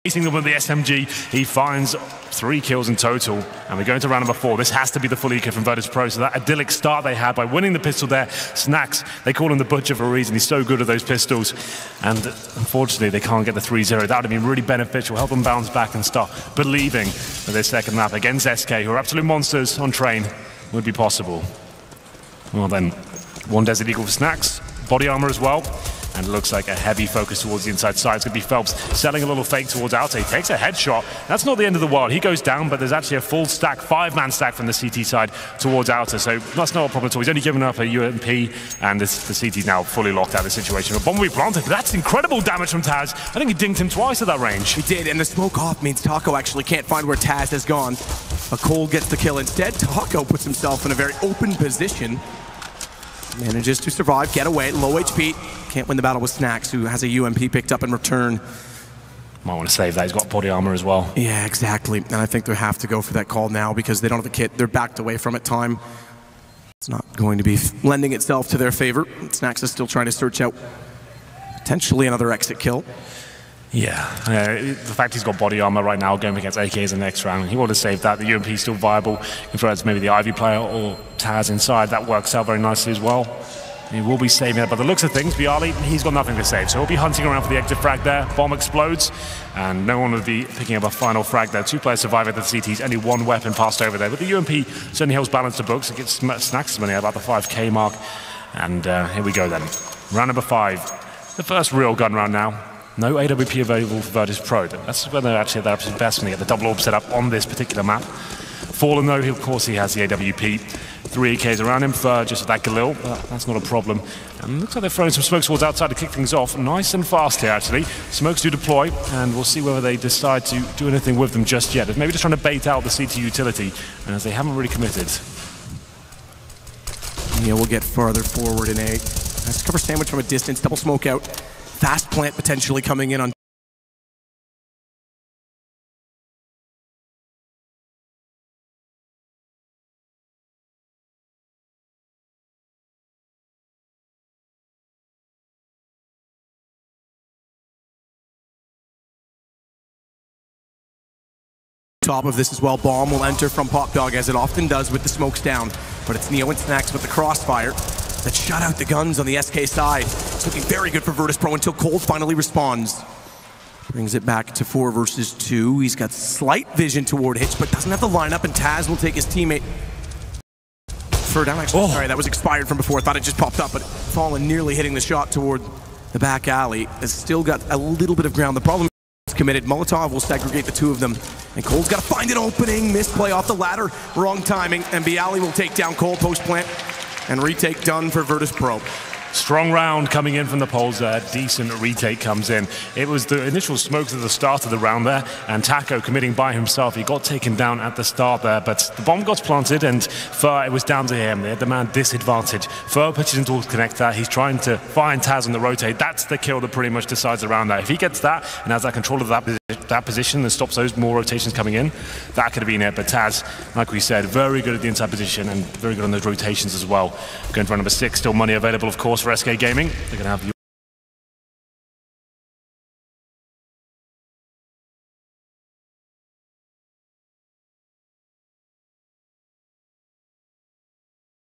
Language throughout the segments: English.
Facing them with the SMG, he finds 3 kills in total, and we're going to round number 4. This has to be the full eco from Virtus.Pro, so that idyllic start they had by winning the pistol there. Snacks, they call him the Butcher for a reason. He's so good at those pistols, and unfortunately they can't get the 3-0. That would have been really beneficial, help them bounce back and start believing that their second map against SK, who are absolute monsters on train, would be possible. Well then, 1 Desert Eagle for Snacks, body armor as well. And it looks like a heavy focus towards the inside side. It's going to be Phelps selling a little fake towards Alte. He takes a headshot. That's not the end of the world. He goes down, but there's actually a full stack, 5-man stack from the CT side towards Alte. So that's not a problem at all. He's only given up a UMP, and the CT's now fully locked out of the situation. A bomb will be planted. That's incredible damage from Taz. I think he dinged him twice at that range. He did, and the smoke off means Taco actually can't find where Taz has gone. But Cole gets the kill instead. Taco puts himself in a very open position. Manages to survive, get away, low HP. Can't win the battle with Snacks, who has a UMP picked up in return. Might want to save that. He's got body armor as well. Yeah, exactly. And I think they have to go for that call now because they don't have the kit. They're backed away from it. Time. It's not going to be lending itself to their favor. Snacks is still trying to search out potentially another exit kill. Yeah, the fact he's got body armor right now going against AKs in the next round, he would have saved that. The UMP is still viable. If it's maybe the Ivy player or Taz inside, that works out very nicely as well. He will be saving it, but the looks of things, Bialy, he's got nothing to save. So he'll be hunting around for the exit frag there. Bomb explodes, and no one will be picking up a final frag there. 2 players survive at the CTs, only 1 weapon passed over there. But the UMP certainly helps balance the books. It gets Snacks some money about the 5K mark. And here we go then. Round number 5. The first real gun round now. No AWP available for Virtus.Pro. That's when they're actually at their absolute best when they get the double orb set up on this particular map. Fallen though, of course he has the AWP. 3 AKs around him for just that Galil. That's not a problem. And looks like they're throwing some smoke towards outside to kick things off. Nice and fast here actually. Smokes do deploy, and we'll see whether they decide to do anything with them just yet. Maybe just trying to bait out the CT utility, as they haven't really committed. Yeah, we'll get farther forward in A. Nice cover sandwich from a distance, double smoke out. Fast plant potentially coming in on top of this as well. Bomb will enter from Pop Dog as it often does with the smokes down, but it's Neo and Snacks with the crossfire that shut out the guns on the SK side. It's looking very good for Virtus.Pro until Cold finally responds. Brings it back to 4 versus 2. He's got slight vision toward Hitch, but doesn't have the lineup, and Taz will take his teammate. Fur down, actually. Sorry, that was expired from before. I thought it just popped up, but Fallen nearly hitting the shot toward the back alley. Has still got a little bit of ground. The problem is committed. Molotov will segregate the 2 of them, and Cole's got to find an opening. Misplay off the ladder, wrong timing, and Bialy will take down Cole post plant. And retake done for Virtus.Pro. Strong round coming in from the poles there. Decent retake comes in. It was the initial smokes at the start of the round there, and Taco committing by himself. He got taken down at the start there, but the bomb got planted, and Fur, it was down to him. They had the man disadvantage. Fur pitches in towards connector. He's trying to find Taz on the rotate. That's the kill that pretty much decides the round there. If he gets that and has that control of that position and stops those more rotations coming in, that could have been it. But Taz, like we said, very good at the inside position and very good on those rotations as well. Going for number 6, still money available, of course, for SK Gaming. They're going to have the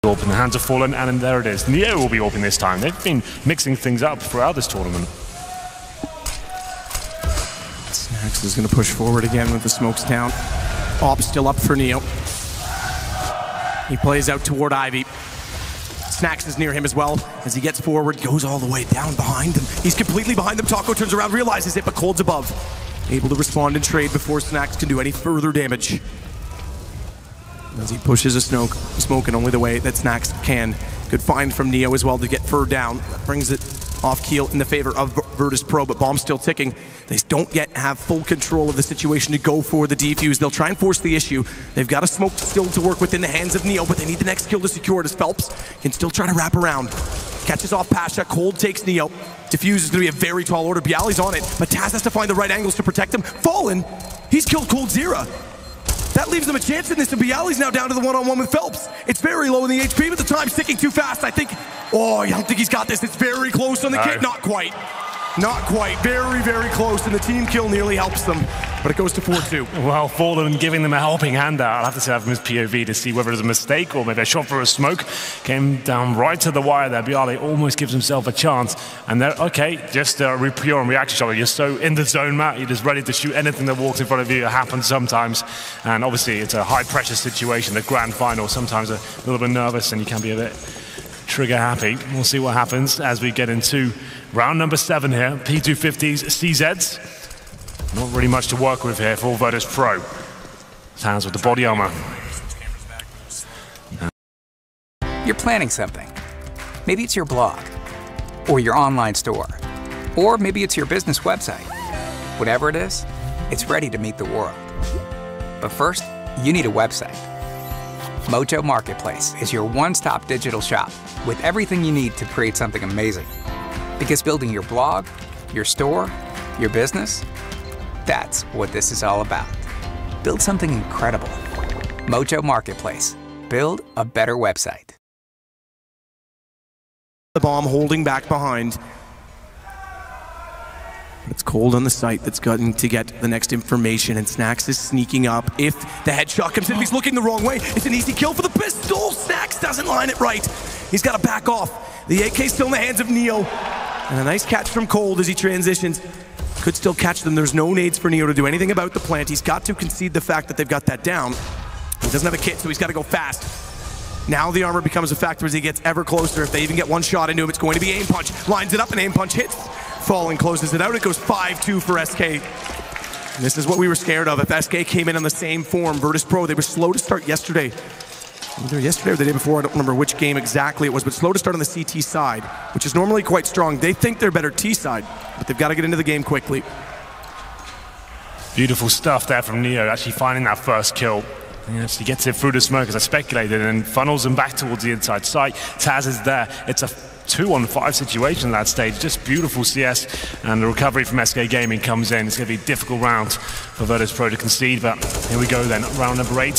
AWP in the hands of Fallen, and there it is. Neo will be AWPing this time. They've been mixing things up throughout this tournament. Snacks is going to push forward again with the smokes down. AWP still up for Neo. He plays out toward Ivy. Snacks is near him as well. As he gets forward, goes all the way down behind them. He's completely behind them. Taco turns around, realizes it, but Cold's above. Able to respond and trade before Snacks can do any further damage. As he pushes a smoke in only the way that Snacks can. Good find from Neo as well to get Fur down. That brings it off keel in the favor of Virtus.Pro, but bomb's still ticking. They don't yet have full control of the situation to go for the defuse. They'll try and force the issue. They've got a smoke still to work within the hands of Neo, but they need the next kill to secure it as Phelps can still try to wrap around. Catches off Pasha, Cold takes Neo. Defuse is going to be a very tall order. Bialy's on it, but Taz has to find the right angles to protect him. Fallen, he's killed Cold Zera. That leaves them a chance in this, and Bialy's now down to the one-on-one with Phelps. It's very low in the HP, but the time's ticking too fast. I think, oh, I don't think he's got this. It's very close on the kit, not quite. Not quite. Very, very close, and the team kill nearly helps them, but it goes to 4-2. Well, Fallen giving them a helping hand there. I'll have to say that from his POV to see whether it was a mistake or maybe a shot for a smoke. Came down right to the wire there. Bialy almost gives himself a chance. And they're, okay, just a pure and reaction shot. You're so in the zone, Matt. You're just ready to shoot anything that walks in front of you. It happens sometimes. And obviously, it's a high-pressure situation, the grand final. Sometimes a little bit nervous, and you can be a bit trigger happy. We'll see what happens as we get into round number 7 here. P250s, CZs. Not really much to work with here for Virtus.Pro. Hands with the body armor. You're planning something. Maybe it's your blog, or your online store, or maybe it's your business website. Whatever it is, it's ready to meet the world. But first, you need a website. Mojo Marketplace is your one-stop digital shop with everything you need to create something amazing. Because building your blog, your store, your business, that's what this is all about. Build something incredible. Mojo Marketplace. Build a better website. The bomb holding back behind. It's cold on the site that's gotten to get the next information, and Snacks is sneaking up. If the headshot comes in, if he's looking the wrong way, it's an easy kill for the pistol. Snacks doesn't line it right. He's got to back off. The AK still in the hands of Neo. And a nice catch from Cold as he transitions. Could still catch them. There's no nades for Neo to do anything about the plant. He's got to concede the fact that they've got that down. He doesn't have a kit, so he's got to go fast. Now the armor becomes a factor as he gets ever closer. If they even get one shot into him, it's going to be aim punch. Lines it up, and aim punch hits. Fallen closes it out. It goes 5-2 for SK. And this is what we were scared of. If SK came in on the same form, Virtus.Pro, they were slow to start yesterday. Either yesterday or the day before, I don't remember which game exactly it was, but slow to start on the CT side, which is normally quite strong. They think they're better T side, but they've got to get into the game quickly. Beautiful stuff there from Neo, actually finding that first kill. He actually gets it through the smoke, as I speculated, and funnels him back towards the inside site. Taz is there. It's a 2-on-5 situation at that stage. Just beautiful CS, and the recovery from SK Gaming comes in. It's going to be a difficult round for Virtus.Pro to concede, but here we go then. Round number 8.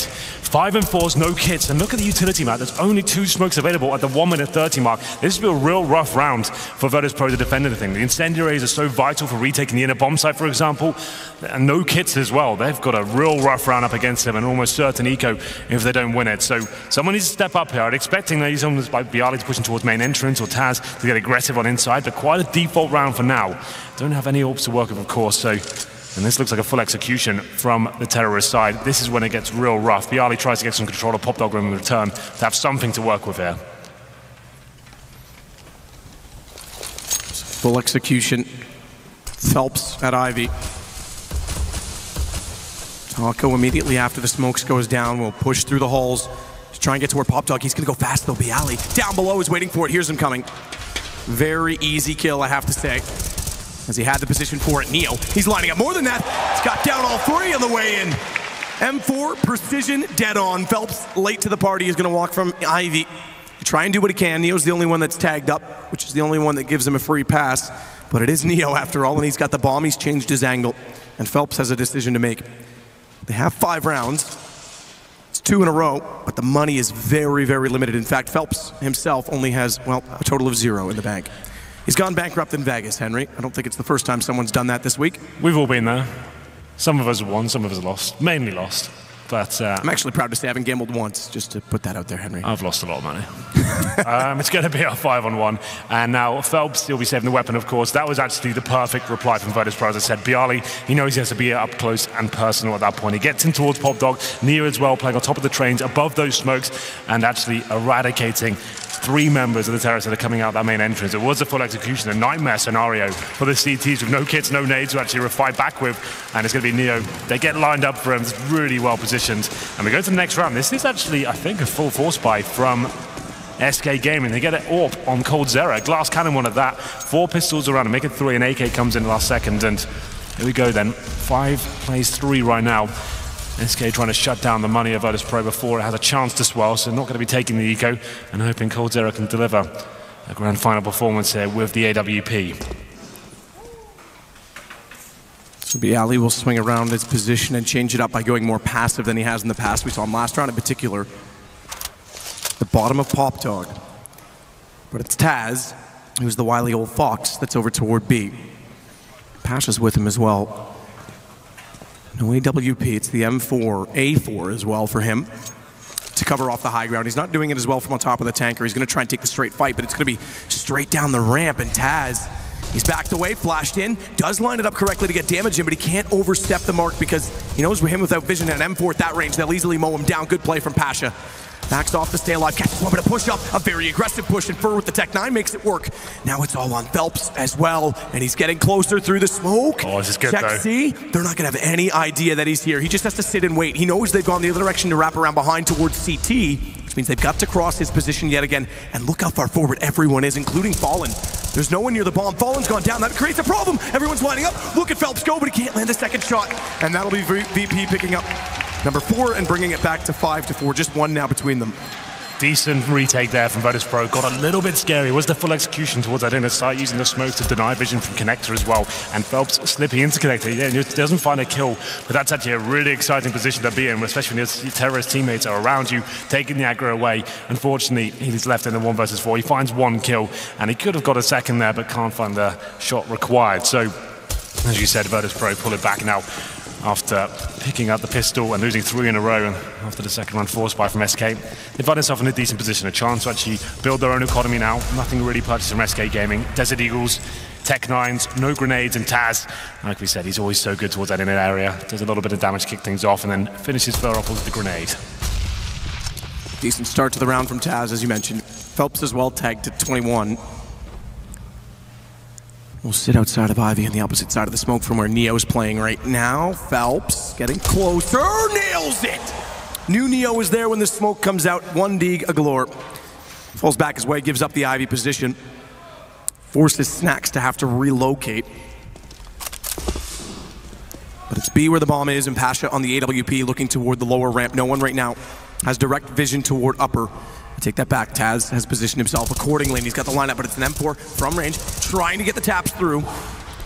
5 and 4s, no kits, and look at the utility map. There's only 2 smokes available at the 1:30 mark. This will be a real rough round for Virtus.Pro to defend anything. The incendiaries are so vital for retaking the inner bomb site, for example, and no kits as well. They've got a real rough round up against them, and almost certain eco if they don't win it. So someone needs to step up here. I'm expecting maybe someone like Bialy to pushing towards main entrance, or Taz to get aggressive on inside, but quite a default round for now. Don't have any orbs to work with, of course, so. And this looks like a full execution from the terrorist side. This is when it gets real rough. Bialy tries to get some control of Pop Dog in return to have something to work with here. Full execution. Phelps at Ivy. Taco immediately after the smokes goes down will push through the halls to try and get to where Pop Dog. He's going to go fast though. Bialy down below is waiting for it. Here's him coming. Very easy kill, I have to say, as he had the position for it. Neo, he's lining up more than that. He's got down all 3 on the way in. M4, precision, dead on. Phelps, late to the party, is going to walk from Ivy. Try and do what he can. Neo's the only one that's tagged up, which is the only one that gives him a free pass. But it is Neo after all, and he's got the bomb. He's changed his angle, and Phelps has a decision to make. They have 5 rounds. It's 2 in a row, but the money is very, very limited. In fact, Phelps himself only has, well, a total of 0 in the bank. He's gone bankrupt in Vegas, Henry. I don't think it's the first time someone's done that this week. We've all been there. Some of us have won, some of us have lost. Mainly lost. But I'm actually proud to say I haven't gambled once, just to put that out there, Henry. I've lost a lot of money. It's going to be a 5-on-1. And now Phelps, he'll be saving the weapon, of course. That was actually the perfect reply from Virtus.Pro. As I said, Bialy, he knows he has to be up close and personal at that point. He gets in towards Pop Dog. Neo as well, playing on top of the trains, above those smokes, and actually eradicating 3 members of the terrorists that are coming out that main entrance. It was a full execution, a nightmare scenario for the CTs with no kits, no nades to actually fight back with. And it's going to be Neo. They get lined up for him. It's really well positioned. And we go to the next round. This is actually, I think, a full force buy from SK Gaming. They get an AWP on Coldzera. Glass cannon one of that. 4 pistols around and make it 3, and AK comes in the last second. And here we go then. 5 plays 3 right now. SK trying to shut down the money of Virtus.Pro before it has a chance to swell, so not going to be taking the eco, and hoping Coldzera can deliver a grand final performance here with the AWP. So Bialy will swing around his position and change it up by going more passive than he has in the past. We saw him last round in particular. The bottom of Pop Dog. But it's Taz, who's the wily old fox, that's over toward B. Pasha's with him as well. No AWP, it's the M4, A4 as well for him to cover off the high ground. He's not doing it as well from on top of the tanker. He's going to try and take the straight fight, but it's going to be straight down the ramp, and Taz, he's backed away, flashed in, does line it up correctly to get damage in, but he can't overstep the mark because he knows with him without vision and M4 at that range, they'll easily mow him down. Good play from Pasha. Backs off to stay alive, catches one, but a push up, a very aggressive push, and Fur with the Tech 9 makes it work. Now it's all on Phelps as well, and he's getting closer through the smoke. Oh, this is good, Check though. C, they're not gonna have any idea that he's here. He just has to sit and wait. He knows they've gone the other direction to wrap around behind towards CT, which means they've got to cross his position yet again. And look how far forward everyone is, including Fallen. There's no one near the bomb. Fallen's gone down. That creates a problem. Everyone's lining up. Look at Phelps go, but he can't land a second shot. And that'll be VP picking up number 4 and bringing it back to 5-4. Just 1 now between them. Decent retake there from Virtus.Pro. Got a little bit scary. Was the full execution towards that inner site, using the smoke to deny vision from Connector as well. And Phelps slipping into Connector. Yeah, he doesn't find a kill, but that's actually a really exciting position to be in, especially when your terrorist teammates are around you, taking the aggro away. Unfortunately, he's left in the 1 versus 4. He finds 1 kill, and he could have got a second there, but can't find the shot required. So, as you said, Virtus.Pro pull it back now after picking up the pistol and losing 3 in a row, and after the second round force buy from SK. They find themselves in a decent position, a chance to actually build their own economy now. Nothing really purchased from SK Gaming. Desert Eagles, Tech 9s, no grenades, and Taz, like we said, he's always so good towards that inner area. Does a little bit of damage, kick things off, and then finishes Fur off with the grenade. Decent start to the round from Taz, as you mentioned. Phelps as well, tagged to 21. We'll sit outside of Ivy on the opposite side of the smoke from where Neo's playing right now. Phelps getting closer, nails it! New Neo is there when the smoke comes out. 1D galore. Falls back his way, gives up the Ivy position. Forces Snacks to have to relocate. But it's B where the bomb is, and Pasha on the AWP looking toward the lower ramp. No one right now has direct vision toward upper. Take that back. Taz has positioned himself accordingly, and he's got the lineup, but it's an M4 from range, trying to get the taps through.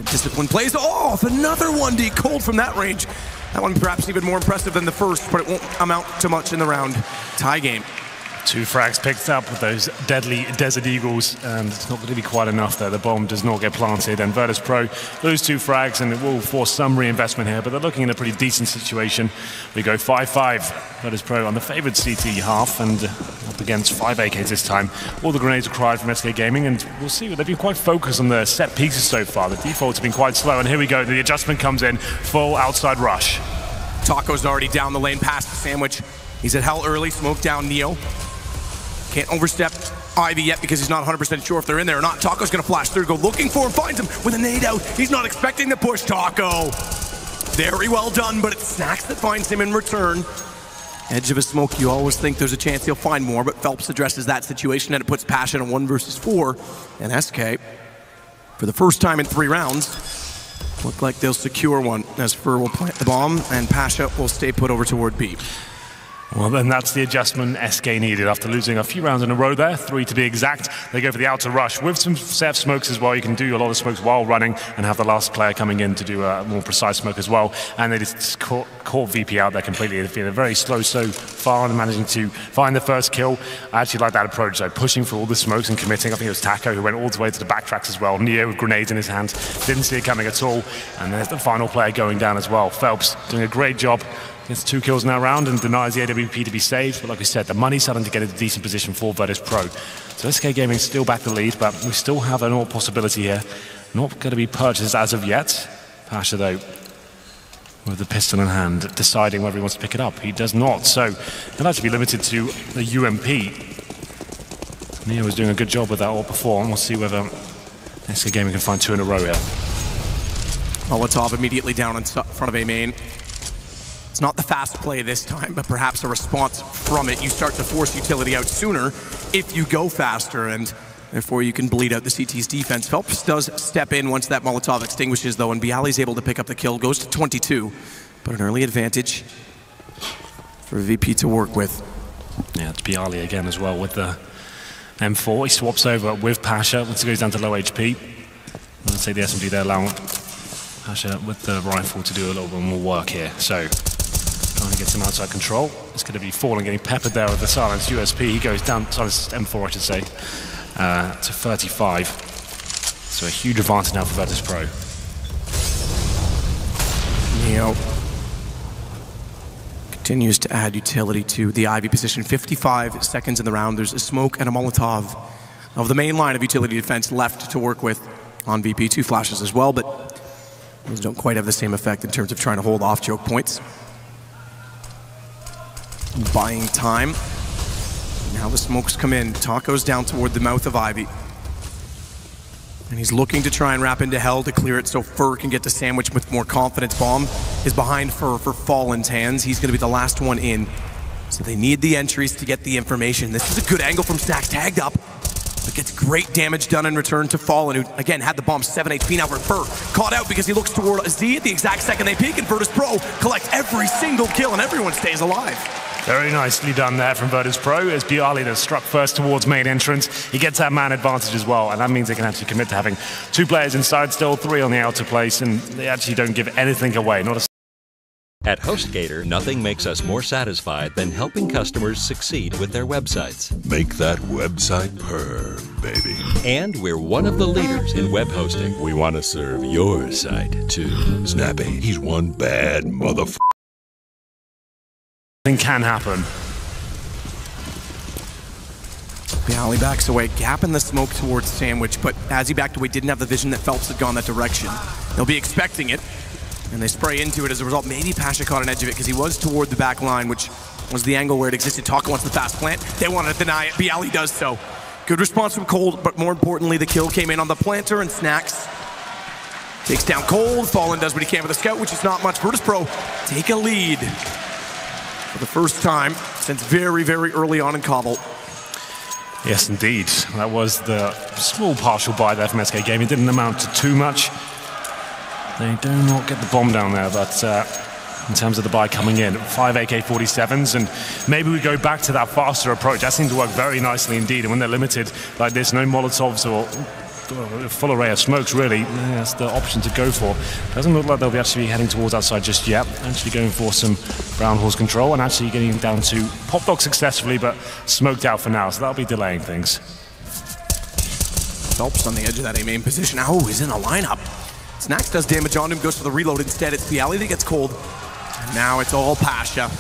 Discipline plays off, another 1D cold from that range. That one perhaps even more impressive than the first, but it won't amount to much in the round. Tie game. 2 frags picked up with those deadly Desert Eagles, and it's not going to be quite enough there. The bomb does not get planted, and Virtus.Pro lose 2 frags, and it will force some reinvestment here, but they're looking in a pretty decent situation. We go 5-5. Virtus.Pro on the favored CT half, and up against 5 AKs this time. All the grenades required from SK Gaming, and we'll see. They've been quite focused on the set pieces so far. The defaults have been quite slow, and here we go. The adjustment comes in. Full outside rush. Taco's already down the lane past the sandwich. He's at hell early, smoke down Neo. Can't overstep Ivy yet because he's not 100% sure if they're in there or not. Taco's gonna flash through, go looking for him, finds him with a nade out. He's not expecting the push, Taco. Very well done, but it's Snacks that finds him in return. Edge of a smoke, you always think there's a chance he'll find more, but Phelps addresses that situation, and it puts Pasha in a 1 versus 4. And SK, for the first time in 3 rounds, look like they'll secure one, as Fur will plant the bomb, and Pasha will stay put over toward B. Well, then that's the adjustment SK needed after losing a few rounds in a row there, 3 to be exact. They go for the outer rush with some safe smokes as well. You can do a lot of smokes while running and have the last player coming in to do a more precise smoke as well. And they just caught VP out there completely. They've been very slow so far and managing to find the first kill. I actually like that approach, though, pushing for all the smokes and committing. I think it was Taco who went all the way to the backtracks as well. Neo with grenades in his hand, didn't see it coming at all. And there's the final player going down as well. Phelps doing a great job. Gets 2 kills in that round and denies the AWP to be saved. But like we said, the money's starting to get into a decent position for Virtus.Pro. So SK Gaming still back the lead, but we still have an all possibility here. Not going to be purchased as of yet. Pasha, though, with the pistol in hand, deciding whether he wants to pick it up. He does not, so he'll actually be limited to the UMP. Neo was doing a good job with that all before, and we'll see whether SK Gaming can find 2 in a row here. Molotov immediately down in front of A main. It's not the fast play this time, but perhaps a response from it. You start to force utility out sooner if you go faster, and therefore you can bleed out the CT's defense. Phelps does step in once that Molotov extinguishes, though, and Bialy's able to pick up the kill, goes to 22, but an early advantage for VP to work with. Yeah, it's Bialy again as well with the M4. He swaps over with Pasha once he goes down to low HP. Let's say the SMG there allowing Pasha with the rifle to do a little bit more work here. So trying to get some outside control. It's going to be Fallen getting peppered there with the silenced USP. He goes down, silenced M4 I should say, to 35. So a huge advantage now for Virtus.Pro. Neo continues to add utility to the Ivy position. 55 seconds in the round. There's a smoke and a Molotov of the main line of utility defense left to work with on VP. 2 flashes as well, but those don't quite have the same effect in terms of trying to hold off choke points. Buying time. Now the smokes come in. Taco's down toward the mouth of Ivy. And he's looking to try and wrap into Hell to clear it so Fur can get to Sandwich with more confidence. Bomb is behind Fur for Fallen's hands. He's going to be the last one in. So they need the entries to get the information. This is a good angle from Snacks, tagged up. But gets great damage done in return to Fallen, who again had the bomb 7 HP now for Fur. Caught out because he looks toward Z at the exact second they peek, and Virtus.Pro collects every single kill and everyone stays alive. Very nicely done there from Virtus.Pro as Bialy that struck first towards main entrance. He gets that man advantage as well, and that means they can actually commit to having 2 players inside, still 3 on the outer place, and they actually don't give anything away. Not a At HostGator, nothing makes us more satisfied than helping customers succeed with their websites. Make that website purr, baby. And we're one of the leaders in web hosting. We want to serve your site, too. Snappy, he's one bad motherfucker. can happen. Bialy backs away, gap in the smoke towards Sandwich, but as he backed away, didn't have the vision that Phelps had gone that direction. They'll be expecting it, and they spray into it as a result. Maybe Pasha caught an edge of it because he was toward the back line, which was the angle where it existed. Taco wants the fast plant. They want to deny it. Bialy does so. Good response from Cold, but more importantly, the kill came in on the planter, and Snacks takes down Cold. Fallen does what he can with the scout, which is not much. Virtus.Pro take a lead for the first time since very, very early on in Cobble. Yes, indeed. That was the small partial buy there from SK Gaming. It didn't amount to too much. They do not get the bomb down there, but in terms of the buy coming in, 5 AK-47s, and maybe we go back to that faster approach. That seemed to work very nicely indeed, and when they're limited like this, no Molotovs or a full array of smokes, really, that's the option to go for. Doesn't look like they'll be actually heading towards outside just yet. Actually going for some Brown Horse control and actually getting down to Pop Dog successfully, but smoked out for now, so that'll be delaying things. Phelps on the edge of that A-main position. Oh, he's in a lineup. Snacks does damage on him, goes for the reload instead. It's Bialy that gets Cold. And now it's all Pasha.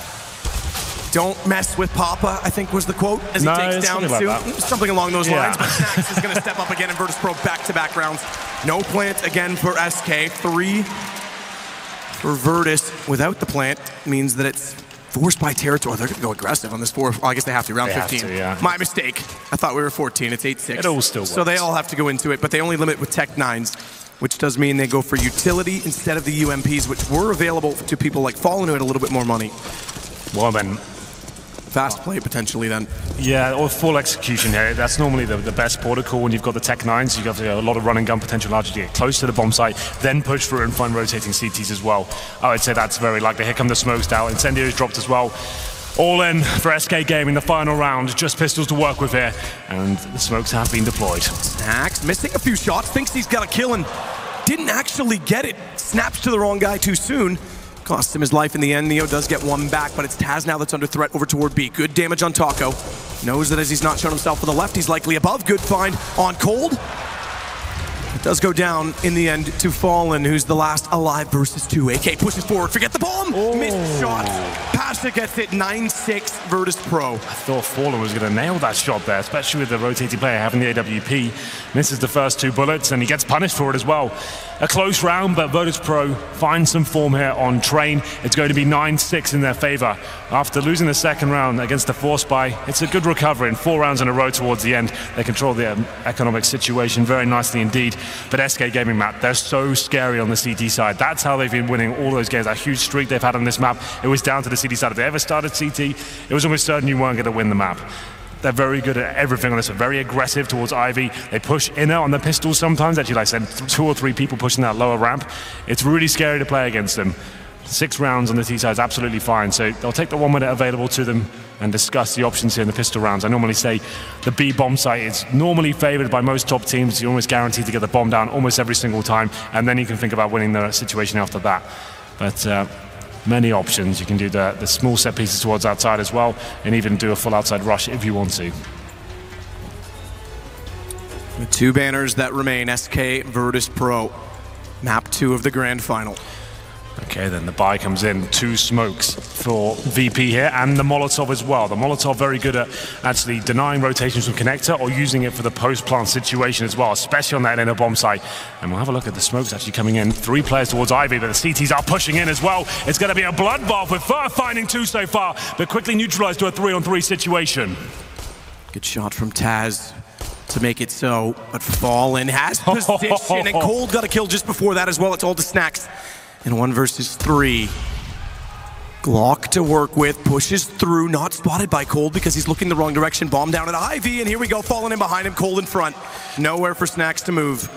Don't mess with Papa, I think was the quote, as he takes down something along those lines. But Snacks is going to step up again, and Virtus.Pro back-to-back rounds. No plant again for SK. 3 for Virtus without the plant means that it's forced by territory. They're going to go aggressive on this 4. Well, I guess they have to, round 15. Yeah. My mistake. I thought we were 14. It's 8-6. It all still works. So they all have to go into it, but they only limit with Tech 9s, which does mean they go for utility instead of the UMPs, which were available to people like Fallen who had a little bit more money. Well, then fast play potentially then. Yeah, or full execution here. That's normally the best protocol when you've got the Tech 9s. You've got a lot of run and gun potential, largely to get close to the bomb site, then push through and find rotating CTs as well. I would say that's very likely. Here come the smokes down. Incendiary's dropped as well. All in for SK Gaming, the final round. Just pistols to work with here, and the smokes have been deployed. Snacks missing a few shots, thinks he's got a kill and didn't actually get it. Snaps to the wrong guy too soon. Costs him his life in the end. Neo does get one back, but it's Taz now that's under threat over toward B. Good damage on Taco. Knows that as he's not shown himself for the left, he's likely above. Good find on Cold. It does go down in the end to Fallen, who's the last alive versus 2. AK pushes forward, forget the bomb! Missed shot. Pasha gets it, 9-6 Virtus.Pro. I thought Fallen was going to nail that shot there, especially with the rotating player having the AWP. Misses the first 2 bullets, and he gets punished for it as well. A close round, but Virtus.Pro finds some form here on Train. It's going to be 9-6 in their favor. After losing the second round against the Force Buy, it's a good recovery. In 4 rounds in a row towards the end, they control the economic situation very nicely indeed. But SK Gaming, Matt, they're so scary on the CT side. That's how they've been winning all those games. That huge streak they've had on this map, it was down to the CT side. If they ever started CT, it was almost certain you weren't going to win the map. They're very good at everything on this. They're very aggressive towards Ivy. They push inner on the pistols sometimes. Actually, like I said, 2 or 3 people pushing that lower ramp. It's really scary to play against them. 6 rounds on the T side is absolutely fine. So they'll take the 1 minute available to them and discuss the options here in the pistol rounds. I normally say the B bomb site is normally favored by most top teams. You're almost guaranteed to get the bomb down almost every single time, and then you can think about winning the situation after that. But many options. You can do the small set pieces towards outside as well, and even do a full outside rush if you want to. The 2 banners that remain, SK Virtus.Pro. Map 2 of the grand final. Okay, then the buy comes in. 2 smokes for VP here, and the Molotov as well. The Molotov very good at actually denying rotations from connector or using it for the post-plant situation as well, especially on that inner bomb site. And we'll have a look at the smokes actually coming in. 3 players towards Ivy, but the CTs are pushing in as well. It's going to be a bloodbath with Fur finding 2 so far, but quickly neutralized to a 3-on-3 situation. Good shot from Taz to make it so, but Fallen has position, and Cold got a kill just before that as well. It's all to Snacks. And 1 versus 3. Glock to work with, pushes through, not spotted by Cold because he's looking the wrong direction. Bomb down at Ivy, and here we go, Fallen in behind him, Cold in front. Nowhere for Snacks to move.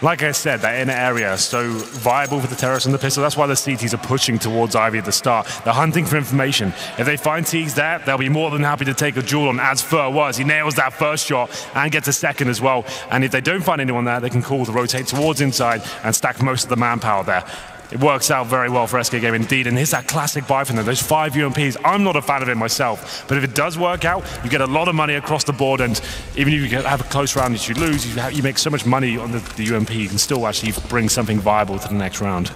Like I said, that inner area is so viable for the terrorists and the pistol. That's why the CTs are pushing towards Ivy at the start. They're hunting for information. If they find Teagues there, they'll be more than happy to take a duel on, as Fur was. He nails that first shot and gets a second as well. And if they don't find anyone there, they can call to rotate towards inside and stack most of the manpower there. It works out very well for SK Game indeed, and here's that classic buy from them. Those 5 UMPs, I'm not a fan of it myself, but if it does work out, you get a lot of money across the board, and even if you have a close round that you lose, you make so much money on the UMP, you can still actually bring something viable to the next round.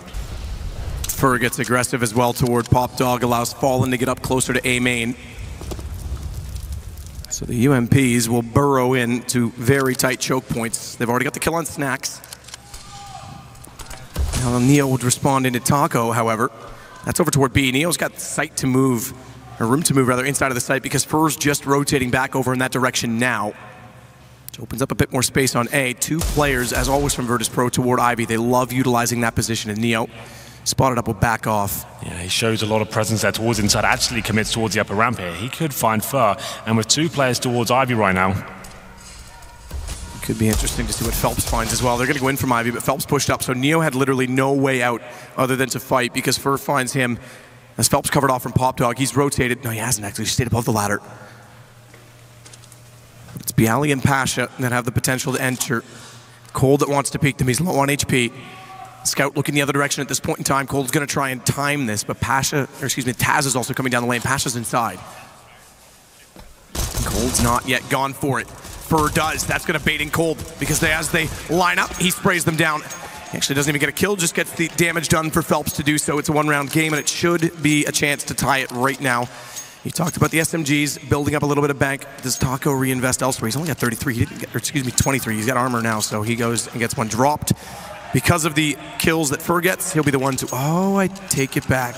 Fur gets aggressive as well toward Pop Dog, allows Fallen to get up closer to A main. So the UMPs will burrow into very tight choke points. They've already got the kill on Snacks. Now Neo would respond into Taco, however. That's over toward B. Neo's got sight to move, or room to move rather, inside of the site because Fur's just rotating back over in that direction now. Which opens up a bit more space on A. 2 players, as always from Virtus.Pro, toward Ivy. They love utilizing that position, and Neo spotted up will back off. Yeah, he shows a lot of presence there towards inside, actually commits towards the upper ramp here. He could find Fur, and with 2 players towards Ivy right now, could be interesting to see what Phelps finds as well. They're going to go in from Ivy, but Phelps pushed up, so Neo had literally no way out other than to fight because Fur finds him as Phelps covered off from Pop Dog. He's rotated. No, he hasn't actually. He stayed above the ladder. It's Bialy and Pasha that have the potential to enter. Cold that wants to peek them. He's low on HP. Scout looking the other direction at this point in time. Cold's going to try and time this, but Taz is also coming down the lane. Pasha's inside. Cold's not yet gone for it. Fur does. That's going to bait in Cold because as they line up, he sprays them down. He actually doesn't even get a kill, just gets the damage done for Phelps to do so. It's a 1-round game, and it should be a chance to tie it right now. You talked about the SMGs building up a little bit of bank. Does Taco reinvest elsewhere? He's only got 33. He didn't get, or excuse me, 23. He's got armor now, so he goes and gets one dropped. Because of the kills that Fur gets, he'll be the one to... Oh, I take it back.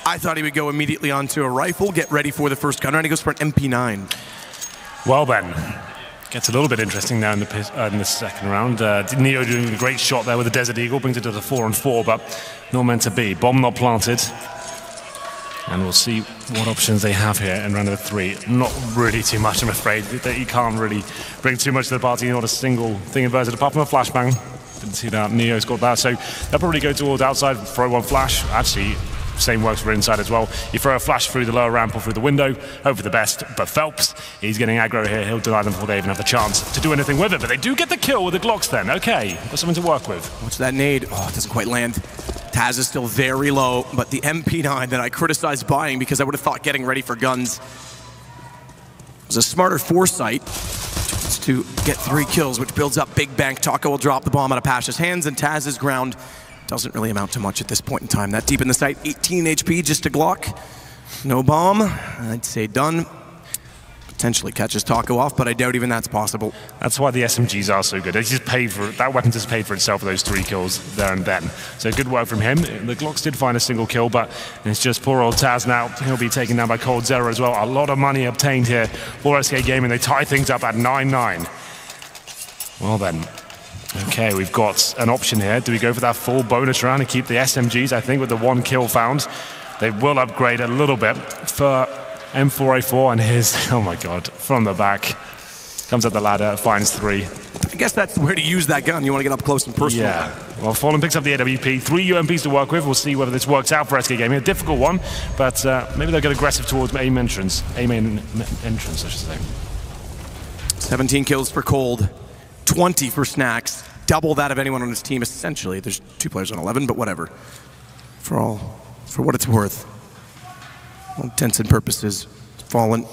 I thought he would go immediately onto a rifle, get ready for the first gunner, and he goes for an MP9. Well then, gets a little bit interesting now in the second round. Neo doing a great shot there with the Desert Eagle, brings it to the 4-on-4, but not meant to be. Bomb not planted. And we'll see what options they have here in round number 3. Not really too much, I'm afraid. You can't really bring too much to the party, not a single thing inverted, apart from a flashbang. Didn't see that. Neo's got that, so they'll probably go towards outside, throw one flash. Actually, same works for inside as well. You throw a flash through the lower ramp or through the window, hope for the best. But Phelps, he's getting aggro here. He'll deny them before they even have the chance to do anything with it. But they do get the kill with the Glocks then. Okay, got something to work with. What's that nade? Oh, it doesn't quite land. Taz is still very low, but the MP9 that I criticized buying because I would have thought getting ready for guns was a smarter foresight to get 3 kills, which builds up big bank. Taco will drop the bomb out of Pasha's hands, and Taz's ground doesn't really amount to much at this point in time. That deep in the sight, 18 HP just a Glock. No bomb, I'd say done. Potentially catches Taco off, but I doubt even that's possible. That's why the SMGs are so good. They just paid for that weapon just paid for itself for those 3 kills there and then. So good work from him. The Glocks did find a single kill, but it's just poor old Taz now. He'll be taken down by Cold Zero as well. A lot of money obtained here for SK Gaming. They tie things up at 9-9. Well then. Okay, we've got an option here. Do we go for that full bonus round and keep the SMGs? I think with the 1 kill found, they will upgrade a little bit for M4A4, and his, oh my god, from the back. Comes up the ladder, finds 3. I guess that's where to use that gun. You want to get up close and personal. Yeah, well, Fallen picks up the AWP. 3 UMPs to work with. We'll see whether this works out for SK Gaming. A difficult one, but maybe they'll get aggressive towards A main entrance, I should say. 17 kills for Cold. 20 for Snacks, double that of anyone on his team, essentially. There's 2 players on 11, but whatever. For what it's worth. All intents and purposes, Fallen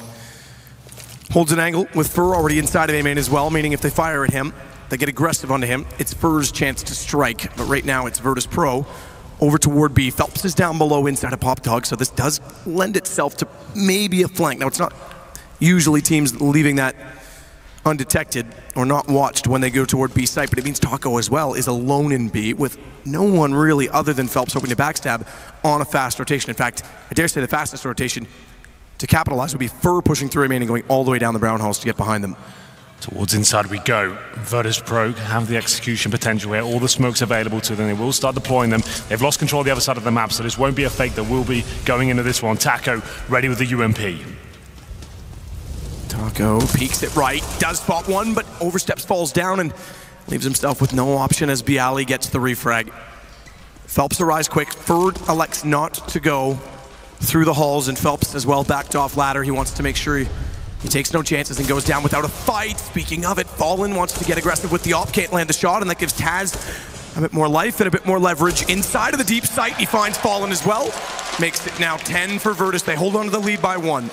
holds an angle with Fur already inside of A-main as well, meaning if they fire at him, they get aggressive onto him. It's Fur's chance to strike, but right now it's Virtus.Pro over toward B. Phelps is down below inside a pop dog, so this does lend itself to maybe a flank. Now, it's not usually teams leaving that undetected or not watched when they go toward B site, but it means Taco as well is alone in B with no one really other than Phelps hoping to backstab on a fast rotation. In fact, I dare say the fastest rotation to capitalize would be Fur pushing through main and going all the way down the brown halls to get behind them. Towards inside we go. Virtus.Pro have the execution potential here. All the smoke's available to them. They will start deploying them. They've lost control of the other side of the map, so this won't be a fake. That will be going into this one. Taco ready with the UMP. Taco peeks it right, does spot one, but oversteps, falls down, and leaves himself with no option as Bialy gets the refrag. Phelps arrives quick. Fur elects not to go through the halls, and Phelps as well backed off ladder. He wants to make sure he takes no chances and goes down without a fight. Speaking of it, Fallen wants to get aggressive with the op, can't land the shot, and that gives Taz a bit more life and a bit more leverage. Inside of the deep site, he finds Fallen as well. Makes it now 10 for Virtus. They hold on to the lead by 1.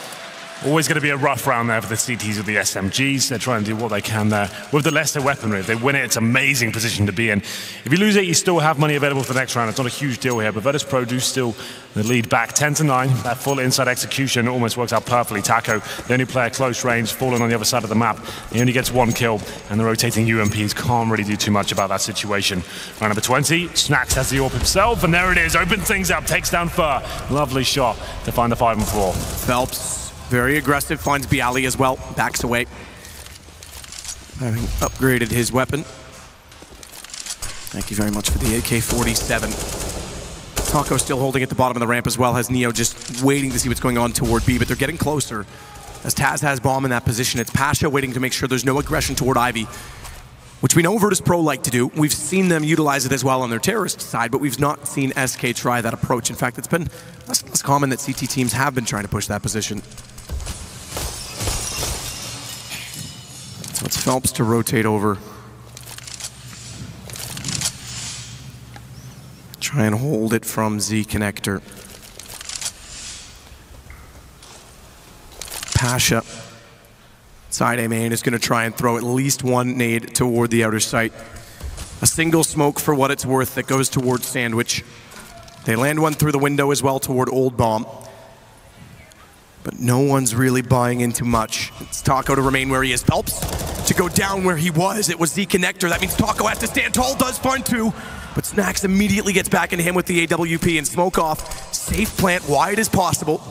Always going to be a rough round there for the CTs with the SMGs. They're trying to do what they can there with the lesser weaponry. If they win it, it's an amazing position to be in. If you lose it, you still have money available for the next round. It's not a huge deal here, but Virtus.Pro do still the lead back 10-9. That full inside execution almost works out perfectly. Taco, the only player close range, Fallen on the other side of the map. He only gets 1 kill, and the rotating UMPs can't really do too much about that situation. Round number 20, Snacks has the AWP himself, and there it is. Opens things up, takes down Fur. Lovely shot to find the 5 and 4. Phelps, very aggressive, finds Bialy as well, backs away. Having upgraded his weapon. Thank you very much for the AK-47. Taco still holding at the bottom of the ramp as well, has Neo just waiting to see what's going on toward B, but they're getting closer. As Taz has bomb in that position, it's Pasha waiting to make sure there's no aggression toward Ivy, which we know Virtus.Pro like to do. We've seen them utilize it as well on their terrorist side, but we've not seen SK try that approach. In fact, it's been less common that CT teams have been trying to push that position. So it's Phelps to rotate over. Try and hold it from Z connector. Pasha, side A main, is going to try and throw at least 1 nade toward the outer site. A single smoke for what it's worth that goes towards Sandwich. They land 1 through the window as well toward Old Bomb. But no one's really buying into much. It's Taco to remain where he is. Phelps to go down where he was. It was Z connector. That means Taco has to stand tall, does find 2. But Snacks immediately gets back into him with the AWP and smoke off. Safe plant, wide as possible.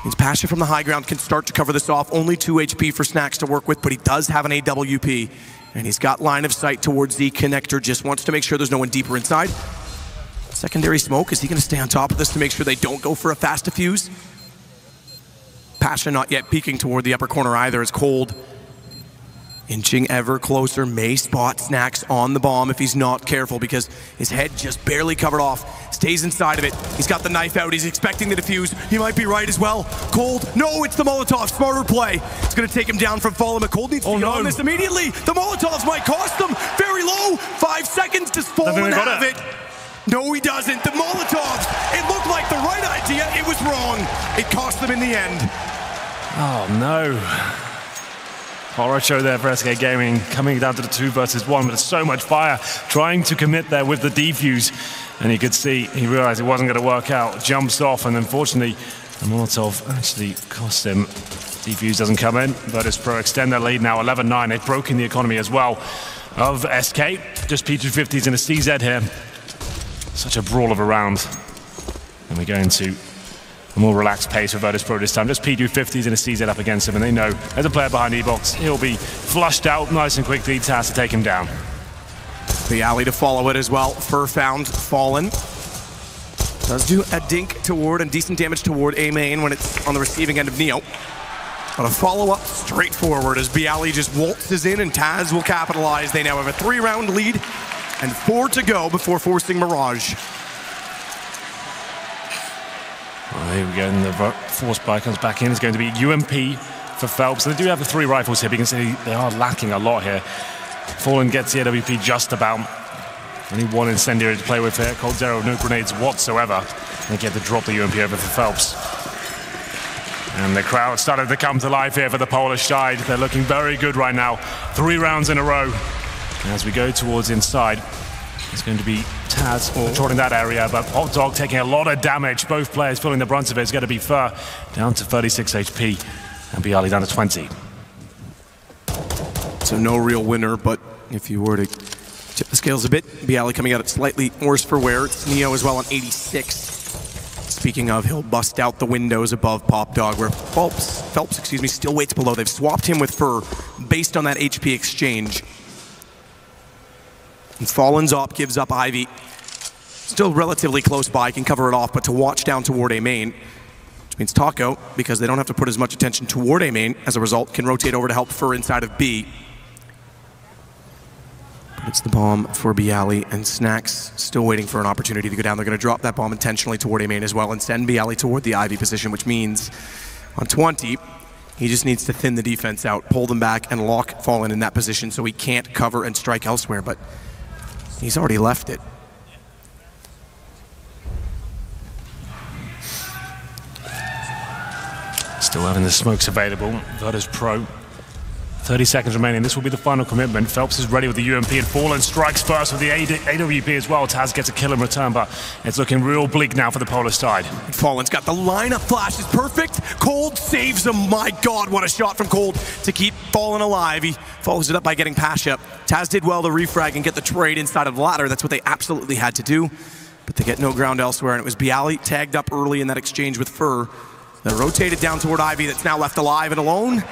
Means Pasha from the high ground can start to cover this off. Only 2 HP for Snacks to work with, but he does have an AWP. And he's got line of sight towards the connector. Just wants to make sure there's no one deeper inside. Secondary smoke, is he going to stay on top of this to make sure they don't go for a fast defuse? Pasha not yet peeking toward the upper corner either, as Cold inching ever closer, may spot Snacks on the bomb if he's not careful, because his head just barely covered off. Stays inside of it. He's got the knife out. He's expecting the defuse. He might be right as well. Cold, no, it's the Molotov. Smarter play. It's going to take him down from Fallen, but Cold needs to get on this immediately. The Molotovs might cost them. Very low. 5 seconds. Does Fallen have it? No, he doesn't. The Molotovs. It looked like the right idea. It was wrong. It cost them in the end. Oh, no. Horror show there for SK Gaming, coming down to the 2 versus 1, but there's so much fire, trying to commit there with the defuse, and you could see, he realized it wasn't going to work out, jumps off, and unfortunately, the Molotov actually cost him. Defuse doesn't come in, Virtus.Pro extend their lead now, 11-9, they've broken the economy as well of SK, just P250s and a CZ here. Such a brawl of a round, and we go into a more relaxed pace for Virtus.Pro this time. Just P250s and a CZ up against him, and they know there's a player behind E-Box. He'll be flushed out nice and quickly. Taz to take him down. Bialy to follow it as well. Fur found Fallen. Does do a dink toward and decent damage toward A main when it's on the receiving end of Neo. But a follow-up straightforward as Bialy just waltzes in and Taz will capitalize. They now have a 3-round lead and 4 to go before forcing Mirage. Well, here we go, and the force buy comes back in. It's going to be UMP for Phelps. They do have the 3 rifles here, but you can see they are lacking a lot here. Fallen gets the AWP just about. Only 1 incendiary to play with here. Cold Zero, no grenades whatsoever. They get to drop the UMP over for Phelps. And the crowd started to come to life here for the Polish side. They're looking very good right now. 3 rounds in a row. And as we go towards inside, it's going to be Taz controlling that area, but Hot Dog taking a lot of damage. Both players feeling the brunt of it. It's going to be Fur down to 36 HP and Bialy down to 20. So no real winner, but if you were to tip the scales a bit, Bialy coming out at slightly worse for wear. It's Neo as well on 86. Speaking of, he'll bust out the windows above Pop Dog, where Phelps, still waits below. They've swapped him with Fur based on that HP exchange. And Fallen's op gives up Ivy. Still relatively close by, can cover it off, but to watch down toward A main, which means Taco, because they don't have to put as much attention toward A main, as a result, can rotate over to help Fur inside of B. But it's the bomb for Bialy, and Snacks still waiting for an opportunity to go down. They're going to drop that bomb intentionally toward A main as well and send Bialy toward the Ivy position, which means on 20, he just needs to thin the defense out, pull them back, and lock Fallen in that position so he can't cover and strike elsewhere, but he's already left it. Still having the smokes available. Virtus.Pro. 30 seconds remaining. This will be the final commitment. Phelps is ready with the UMP, and Fallen strikes first with the AWP as well. Taz gets a kill in return, but it's looking real bleak now for the Polar side. Fallen's got the lineup flash is perfect. Cold saves him. My God, what a shot from Cold to keep Fallen alive. He follows it up by getting Pasha. Taz did well to refrag and get the trade inside of the ladder. That's what they absolutely had to do, but they get no ground elsewhere, and it was Bialy tagged up early in that exchange with Fur that rotated down toward Ivy, that's now left alive and alone.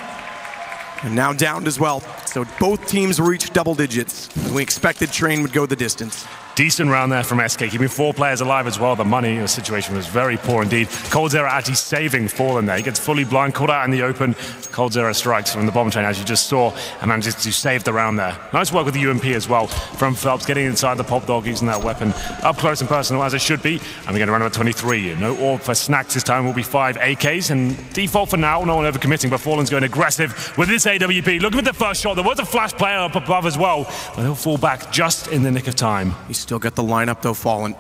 And now downed as well. So both teams reached double digits. We expected Train would go the distance. Decent round there from SK, keeping 4 players alive as well. The money situation was very poor indeed. coldzera actually saving Fallen there. He gets fully blind, caught out in the open. coldzera strikes from the bomb train, as you just saw, and manages to save the round there. Nice work with the UMP as well from Phelps, getting inside the Pop Dog, using that weapon up close and personal as it should be. And we're going to run about 23. No orb for Snacks this time. Will be 5 AKs, and default for now. No one ever committing, but Fallen's going aggressive with this AWP. Look at the first shot. There was a flash player up above as well, but he'll fall back just in the nick of time. He's still got the lineup though, Fallen.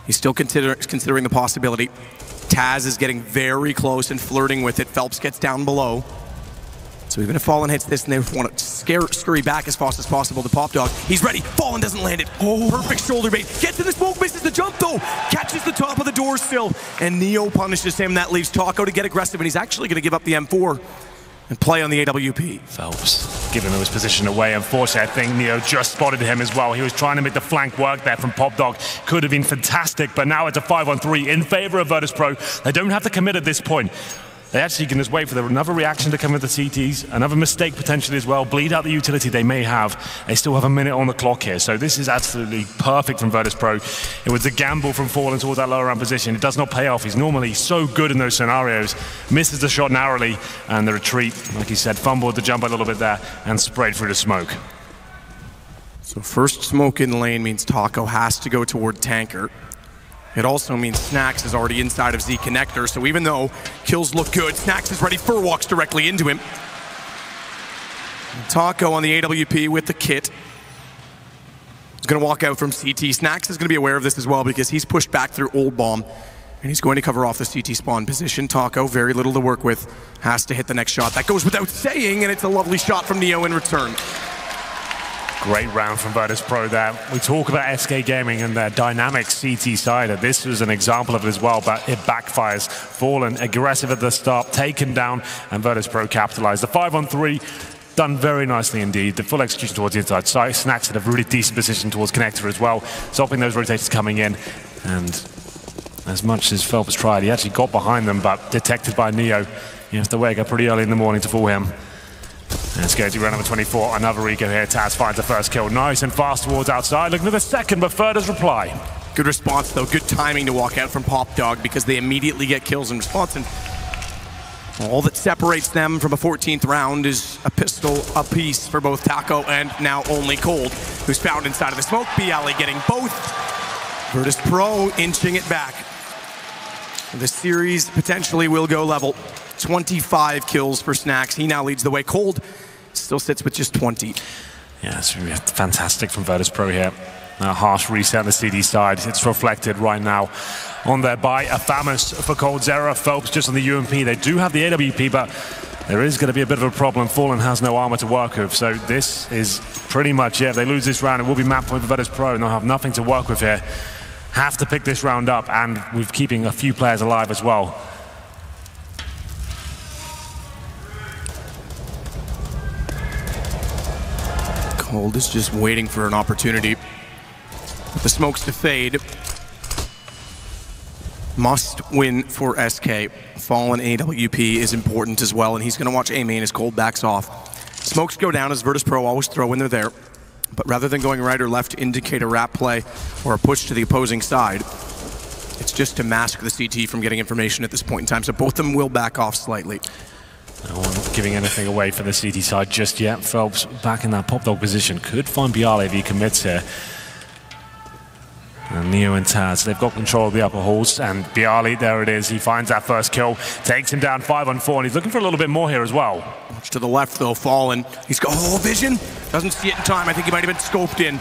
He's still considering the possibility. Taz is getting very close and flirting with it. Phelps gets down below. So even if Fallen hits this and they want to scurry back as fast as possible to Pop Dog, he's ready. Fallen doesn't land it. Oh, perfect shoulder bait. Gets in the smoke, misses the jump though. Catches the top of the door still. And Neo punishes him. That leaves Taco to get aggressive, and he's actually going to give up the M4 and play on the AWP. Phelps giving his position away. Unfortunately, I think Neo just spotted him as well. He was trying to make the flank work there from Pop Dog. Could have been fantastic, but now it's a 5-on-3 in favor of Virtus.Pro. They don't have to commit at this point. They actually can just wait for another reaction to come with the CTs, another mistake potentially as well, bleed out the utility they may have. They still have a minute on the clock here, so this is absolutely perfect from Virtus.Pro. It was a gamble from Fallen towards that lower round position. It does not pay off. He's normally so good in those scenarios. Misses the shot narrowly, and the retreat, like he said, fumbled the jump a little bit there and sprayed through the smoke. So first smoke in lane means Taco has to go toward Tanker. It also means Snacks is already inside of Z Connector, so even though kills look good, Snacks is ready. Fur walks directly into him. And Taco on the AWP with the kit. He's going to walk out from CT. Snacks is going to be aware of this as well because he's pushed back through Old Bomb, and he's going to cover off the CT spawn position. Taco, very little to work with, has to hit the next shot. That goes without saying, and it's a lovely shot from Neo in return. Great round from Virtus.Pro there. We talk about SK Gaming and their dynamic CT side. This was an example of it as well, but it backfires. Fallen aggressive at the start, taken down, and Virtus.Pro capitalized. The 5-on-3 done very nicely indeed. The full execution towards the inside side. Snacks had a really decent position towards Connector as well, stopping those rotators coming in. And as much as Phelps tried, he actually got behind them, but detected by Neo. You have to wake up pretty early in the morning to fool him. Let's go to round number 24. Another eco here. Taz finds the first kill. Nice and fast towards outside. Looking for the second, but Fur does reply. Good response, though. Good timing to walk out from Pop Dog because they immediately get kills in response. And all that separates them from a 14th round is a pistol apiece for both Taco and now only Cold, who's found inside of the smoke. Bialy getting both. Virtus.Pro inching it back. The series potentially will go level. 25 kills for Snacks. He now leads the way. Cold still sits with just 20. Yeah, it's really fantastic from Virtus.Pro here. A harsh reset on the CD side. It's reflected right now on their buy. A Famous for coldzera. Phelps just on the UMP. They do have the AWP, but there is going to be a bit of a problem. Fallen has no armor to work with, so this is pretty much it. If they lose this round, it will be map point for Virtus.Pro, and they'll have nothing to work with here. Have to pick this round up, and with keeping a few players alive as well. Cold is just waiting for an opportunity. The smokes to fade. Must win for SK. Fallen AWP is important as well, and he's going to watch A main as Cold backs off. Smokes go down as Virtus.Pro always throw when they're there, but rather than going right or left to indicate a wrap play or a push to the opposing side, it's just to mask the CT from getting information at this point in time, so both of them will back off slightly. No one giving anything away for the CT side just yet. Phelps back in that pop dog position. Could find Bialy if he commits here. And Neo and Taz, they've got control of the upper halls, and Bialy, there it is. He finds that first kill, takes him down 5-on-4, and he's looking for a little bit more here as well. Much to the left though, Fallen. He's got vision. Doesn't see it in time. I think he might have been scoped in,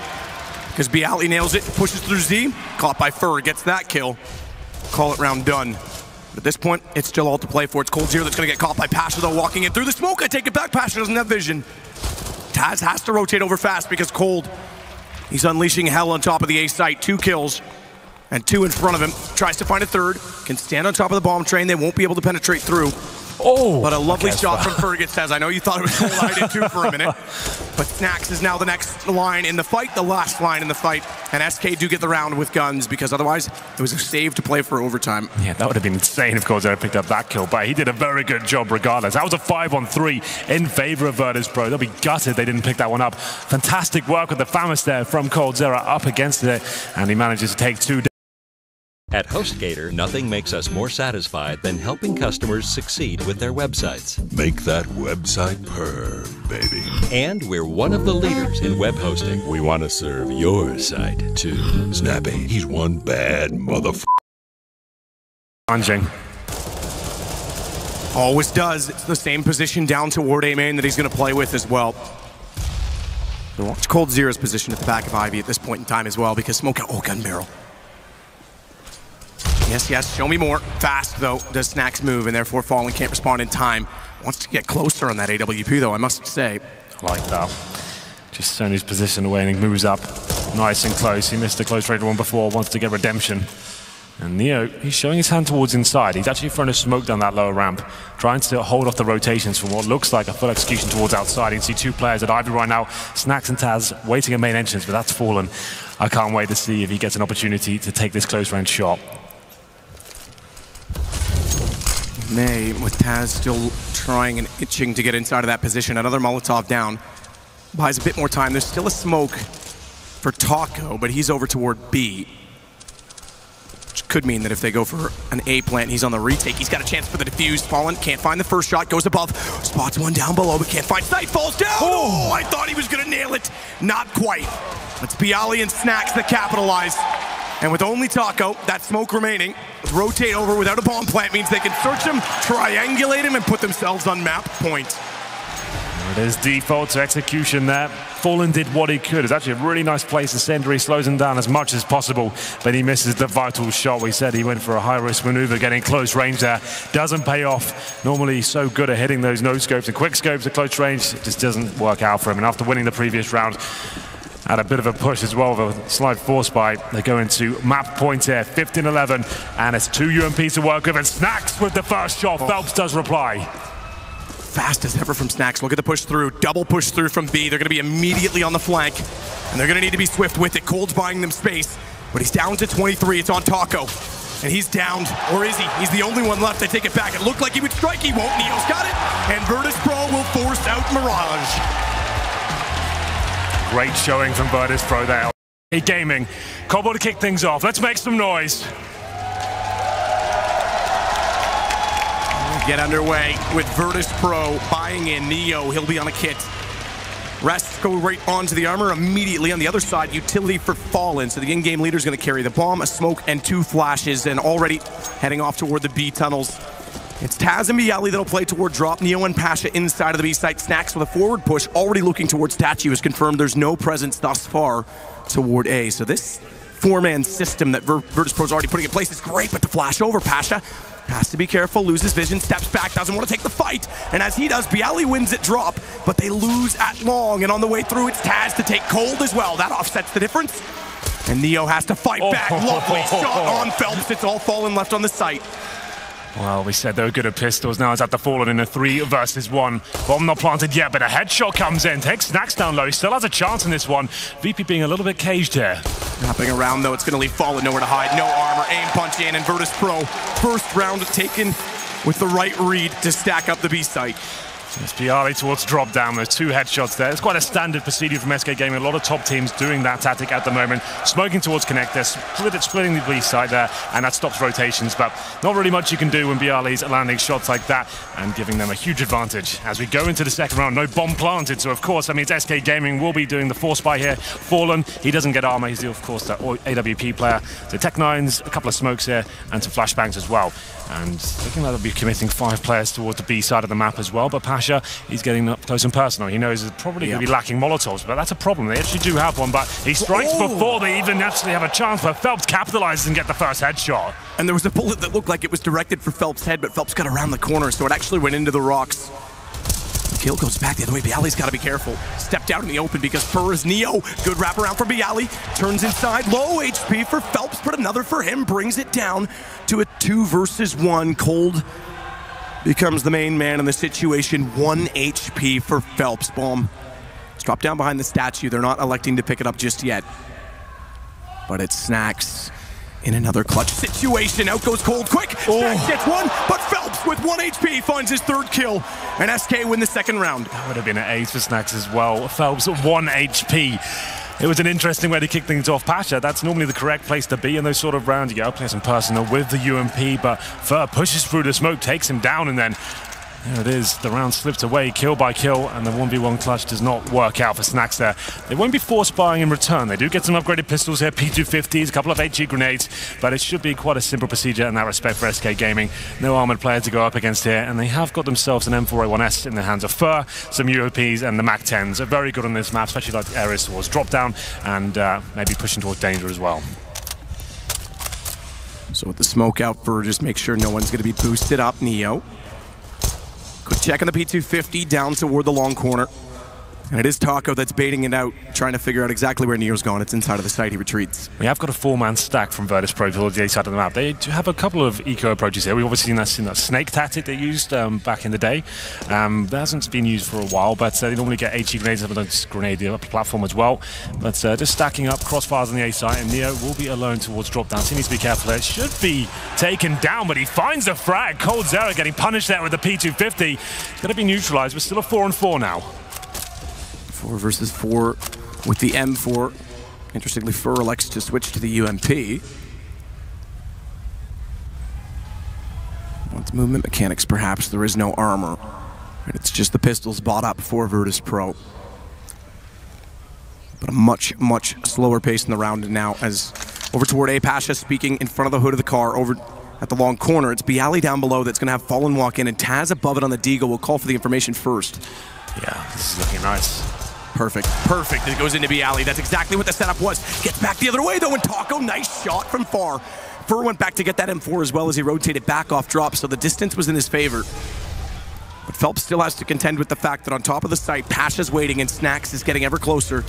because Bialy nails it, pushes through Z. Caught by Fur, gets that kill. Call it round done. But at this point, it's still all to play for. It's Cold Zero that's going to get caught by Pasha, though, walking in through the smoke. I take it back. Pasha doesn't have vision. Taz has to rotate over fast because Cold, he's unleashing hell on top of the A site. 2 kills and 2 in front of him. Tries to find a third. Can stand on top of the bomb train. They won't be able to penetrate through. Oh, but a lovely shot from Fergus says, I know you thought it was Cold, I did too for a minute. But Snacks is now the next line in the fight, the last line in the fight. And SK do get the round with guns, because otherwise it was a save to play for overtime. Yeah, that would have been insane if Cold picked up that kill, but he did a very good job regardless. That was a 5-on-3 in favor of Virtus.Pro. They'll be gutted they didn't pick that one up. Fantastic work with the Famas there from Cold Zero up against it, and he manages to take 2 down. At HostGator, nothing makes us more satisfied than helping customers succeed with their websites. Make that website purr, baby. And we're one of the leaders in web hosting. We want to serve your site, too. Snappy, he's one bad motherfucker. Plunging. Always does. It's the same position down toward A main that he's going to play with as well. So watch Cold Zero's position at the back of Ivy at this point in time as well, because Smoke, gun barrel. Yes, show me more. Fast, though, does Snacks move, and therefore Fallen can't respond in time. Wants to get closer on that AWP, though, I must say. I like that. Just turn his position away, and he moves up nice and close. He missed the close range one before, wants to get redemption. And Neo, he's showing his hand towards inside. He's actually throwing a smoke down that lower ramp, trying to hold off the rotations from what looks like a full execution towards outside. You can see 2 players at Ivy right now, Snacks and Taz, waiting at main entrance, but that's Fallen. I can't wait to see if he gets an opportunity to take this close range shot. May, with Taz still trying and itching to get inside of that position. Another Molotov down. Buys a bit more time. There's still a smoke for Taco, but he's over toward B. Which could mean that if they go for an A plant, he's on the retake. He's got a chance for the defuse. Fallen can't find the first shot, goes above. Spots one down below, but can't find sight. Falls down! Oh, I thought he was going to nail it. Not quite. It's Bialy and Snacks that capitalize. And with only Taco, that smoke remaining, rotate over without a bomb plant means they can search him, triangulate him, and put themselves on map point. There it is, default to execution there. Fallen did what he could. It's actually a really nice place to send where he slows him down as much as possible, but he misses the vital shot. We said he went for a high-risk maneuver, getting close range there. Doesn't pay off. Normally he's so good at hitting those no-scopes and quick scopes at close range. It just doesn't work out for him. And after winning the previous round, had a bit of a push as well with a slight force buy. They go into map point here, 15-11, and it's 2 UMPs to work with, and Snacks with the first shot. Phelps does reply. Fast as ever from Snacks. Look at the push through. Double push through from B. They're going to be immediately on the flank, and they're going to need to be swift with it. Cold's buying them space, but he's down to 23. It's on Taco, and he's downed. Or is he? He's the only one left. They take it back. It looked like he would strike. He won't. Neo's got it, and Virtus.Pro will force out Mirage. Great showing from Virtus.Pro there. Hey, gaming. Kobo to kick things off. Let's make some noise. Get underway with Virtus.Pro buying in Neo. He'll be on a kit. Rest go right onto the armor immediately. On the other side, utility for Fallen. So the in-game leader is going to carry the bomb, a smoke, and 2 flashes, and already heading off toward the B tunnels. It's Taz and Bialy that'll play toward drop. Neo and Pasha inside of the B site. Snacks with a forward push, already looking towards Statue. Is confirmed there's no presence thus far toward A. So this 4-man system that Virtus.Pro's already putting in place is great, but the flash over Pasha Has to be careful, loses vision, steps back, doesn't want to take the fight. And as he does, Bialy wins at drop, but they lose at long. And on the way through, it's Taz to take cold as well. That offsets the difference. And Neo has to fight back. Lovely shot on Phelps. It's all Fallen left on the site. Well, we said they were good at pistols. Now it's at the Fallen in a 3 versus 1. Bomb not planted yet, but a headshot comes in. Takes Snacks down low. He still has a chance in this one. VP being a little bit caged here. Wrapping around, though. It's going to leave Fallen nowhere to hide. No armor. Aim punch in, and Virtus.Pro. First round taken with the right read to stack up the B site. It's Bialy towards drop down. There's 2 headshots there. It's quite a standard procedure from SK Gaming. A lot of top teams doing that tactic at the moment. Smoking towards connector, splitting the B side there, and that stops rotations. But not really much you can do when Bialy's landing shots like that and giving them a huge advantage. As we go into the second round, no bomb planted. So, of course, that means SK Gaming will be doing the force buy here. Fallen, he doesn't get armor. He's, of course, the AWP player. So Tech9's, a couple of smokes here, and some flashbangs as well. And looking like they'll be committing 5 players towards the B side of the map as well. But Pasha, he's getting up close and personal. He knows it's probably going to be lacking Molotovs, but that's a problem. They actually do have one, but he strikes before they even actually have a chance. But Phelps capitalizes and get the first headshot. And there was a bullet that looked like it was directed for Phelps' head, but Phelps got around the corner, so it actually went into the rocks. The kill goes back the other way. Bialy's got to be careful. Stepped out in the open because Fur is Neo. Good wraparound for Bialy. Turns inside. Low HP for Phelps, but another for him. Brings it down to a 2 versus 1. Cold becomes the main man in the situation. 1 HP for Phelps. Bomb. It's dropped down behind the statue. They're not electing to pick it up just yet. But it's Snacks in another clutch situation. Out goes Cold quick. Snacks gets one, but Phelps with 1 HP finds his 3rd kill. And SK win the second round. That would have been an ace for Snacks as well. Phelps 1 HP. It was an interesting way to kick things off. Pasha, that's normally the correct place to be in those sort of rounds. You go play some personal with the UMP, but Fur pushes through the smoke, takes him down, and then there it is. The round slipped away, kill by kill, and the 1v1 clutch does not work out for Snacks there. They won't be force buying in return. They do get some upgraded pistols here, P250s, a couple of HE grenades, but it should be quite a simple procedure in that respect for SK Gaming. No armored player to go up against here, and they have got themselves an M4A1S in the hands of Fur, some UOPs, and the MAC-10s are very good on this map, especially like areas towards drop down, and maybe pushing towards danger as well. So with the smoke out, Fur just make sure no one's going to be boosted up. Neo. Quick check on the P250 down toward the long corner. And it is Taco that's baiting it out, trying to figure out exactly where Neo's gone. It's inside of the site, he retreats. We have got a 4-man stack from Virtus.Pro towards the A side of the map. They do have a couple of eco approaches here. We've obviously seen that snake tactic they used back in the day. That hasn't been used for a while, but they normally get HE grenades up on the grenade the upper platform as well. But just stacking up crossfires on the A site, and Neo will be alone towards drop down. So he needs to be careful there. It should be taken down, but he finds the frag. Cold Zero getting punished there with the P250. It's going to be neutralized. We're still a 4-on-4 now. 4 versus 4 with the M4. Interestingly, Fur elects to switch to the UMP. Wants movement mechanics, perhaps. There is no armor. And it's just the pistols bought up for Virtus.Pro. But a much, much slower pace in the round now as over toward A. Pasha speaking in front of the hood of the car over at the long corner. It's Bialy down below that's going to have Fallen walk in, and Taz above it on the Deagle will call for the information first. Yeah, this is looking nice. Perfect, perfect. It goes into Bialy. That's exactly what the setup was. Gets back the other way, though, and Taco, nice shot from far. Fur went back to get that M4 as well as he rotated back off drop, so the distance was in his favor. But Phelps still has to contend with the fact that on top of the site, Pasha's waiting, and Snacks is getting ever closer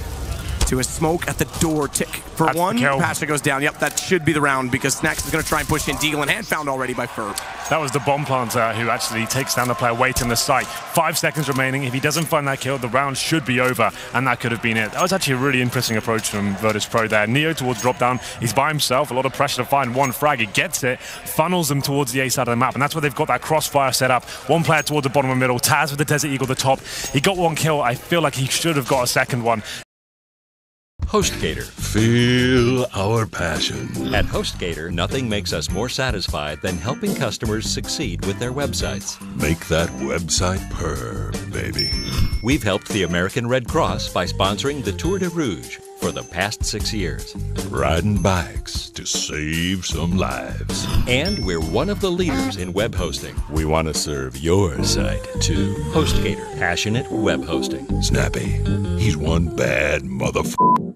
to a smoke at the door. Tick for That's one. Pasha goes down. Yep, that should be the round because Snacks is going to try and push in. Deagle and hand found already by Fur. That was the bomb planter who actually takes down the player waiting the site. 5 seconds remaining. If he doesn't find that kill, the round should be over, and that could have been it. That was actually a really interesting approach from Virtus.Pro there. Neo towards drop down. He's by himself. A lot of pressure to find one frag. He gets it, funnels them towards the A side of the map, and that's where they've got that crossfire set up. One player towards the bottom of the middle. Taz with the Desert Eagle at the top. He got 1 kill. I feel like he should have got a second one. HostGator. Feel our passion. At HostGator, nothing makes us more satisfied than helping customers succeed with their websites. Make that website purr, baby. We've helped the American Red Cross by sponsoring the Tour de Rouge for the past 6 years. Riding bikes to save some lives. And we're one of the leaders in web hosting. We want to serve your site, too. HostGator, passionate web hosting. Snappy, he's one bad motherfucker.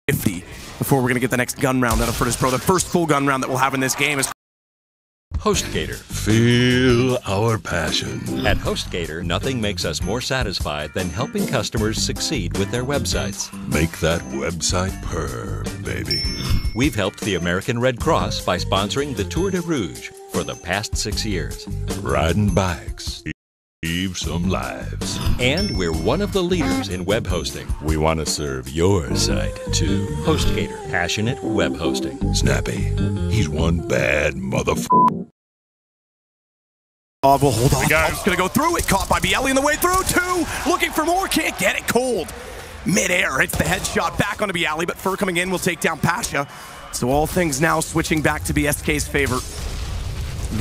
50 before we're going to get the next gun round out of Virtus.Pro. The first full gun round that we'll have in this game is HostGator. Feel our passion. At HostGator, nothing makes us more satisfied than helping customers succeed with their websites. Make that website purr, baby. We've helped the American Red Cross by sponsoring the Tour de Rouge for the past 6 years. Riding bikes. Save some lives. And we're one of the leaders in web hosting. We want to serve your site, too. HostGator, passionate web hosting. Snappy, he's one bad motherfucker. Well, hold on. It's going to go through it. Caught by Bielli on the way through. 2. Looking for more. Can't get it. Cold. Mid-air. Hits the headshot back onto Bielli, but Fur coming in will take down Pasha. So all things now switching back to BSK's favor.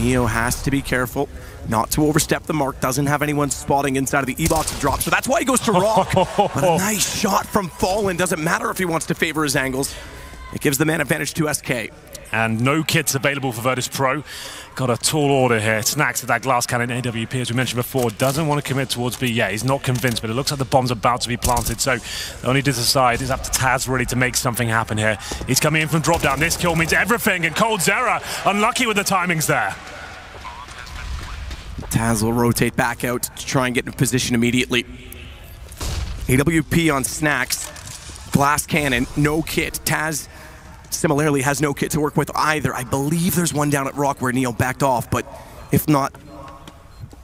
Neo has to be careful not to overstep the mark. Doesn't have anyone spotting inside of the E-box and drop, so that's why he goes to Rock. But a nice shot from Fallen. Doesn't matter if he wants to favor his angles. It gives the man advantage to SK. And no kits available for Virtus.Pro. Got a tall order here. Snacks with that glass cannon AWP, as we mentioned before, doesn't want to commit towards B. Yeah, he's not convinced, but it looks like the bomb's about to be planted. So the only to decide is up to Taz really to make something happen here. He's coming in from drop down. This kill means everything, and coldzera unlucky with the timings there. Taz will rotate back out to try and get in position immediately. AWP on Snacks. Glass cannon, no kit. Taz similarly has no kit to work with either. I believe there's one down at Rock where Neo backed off, but if not,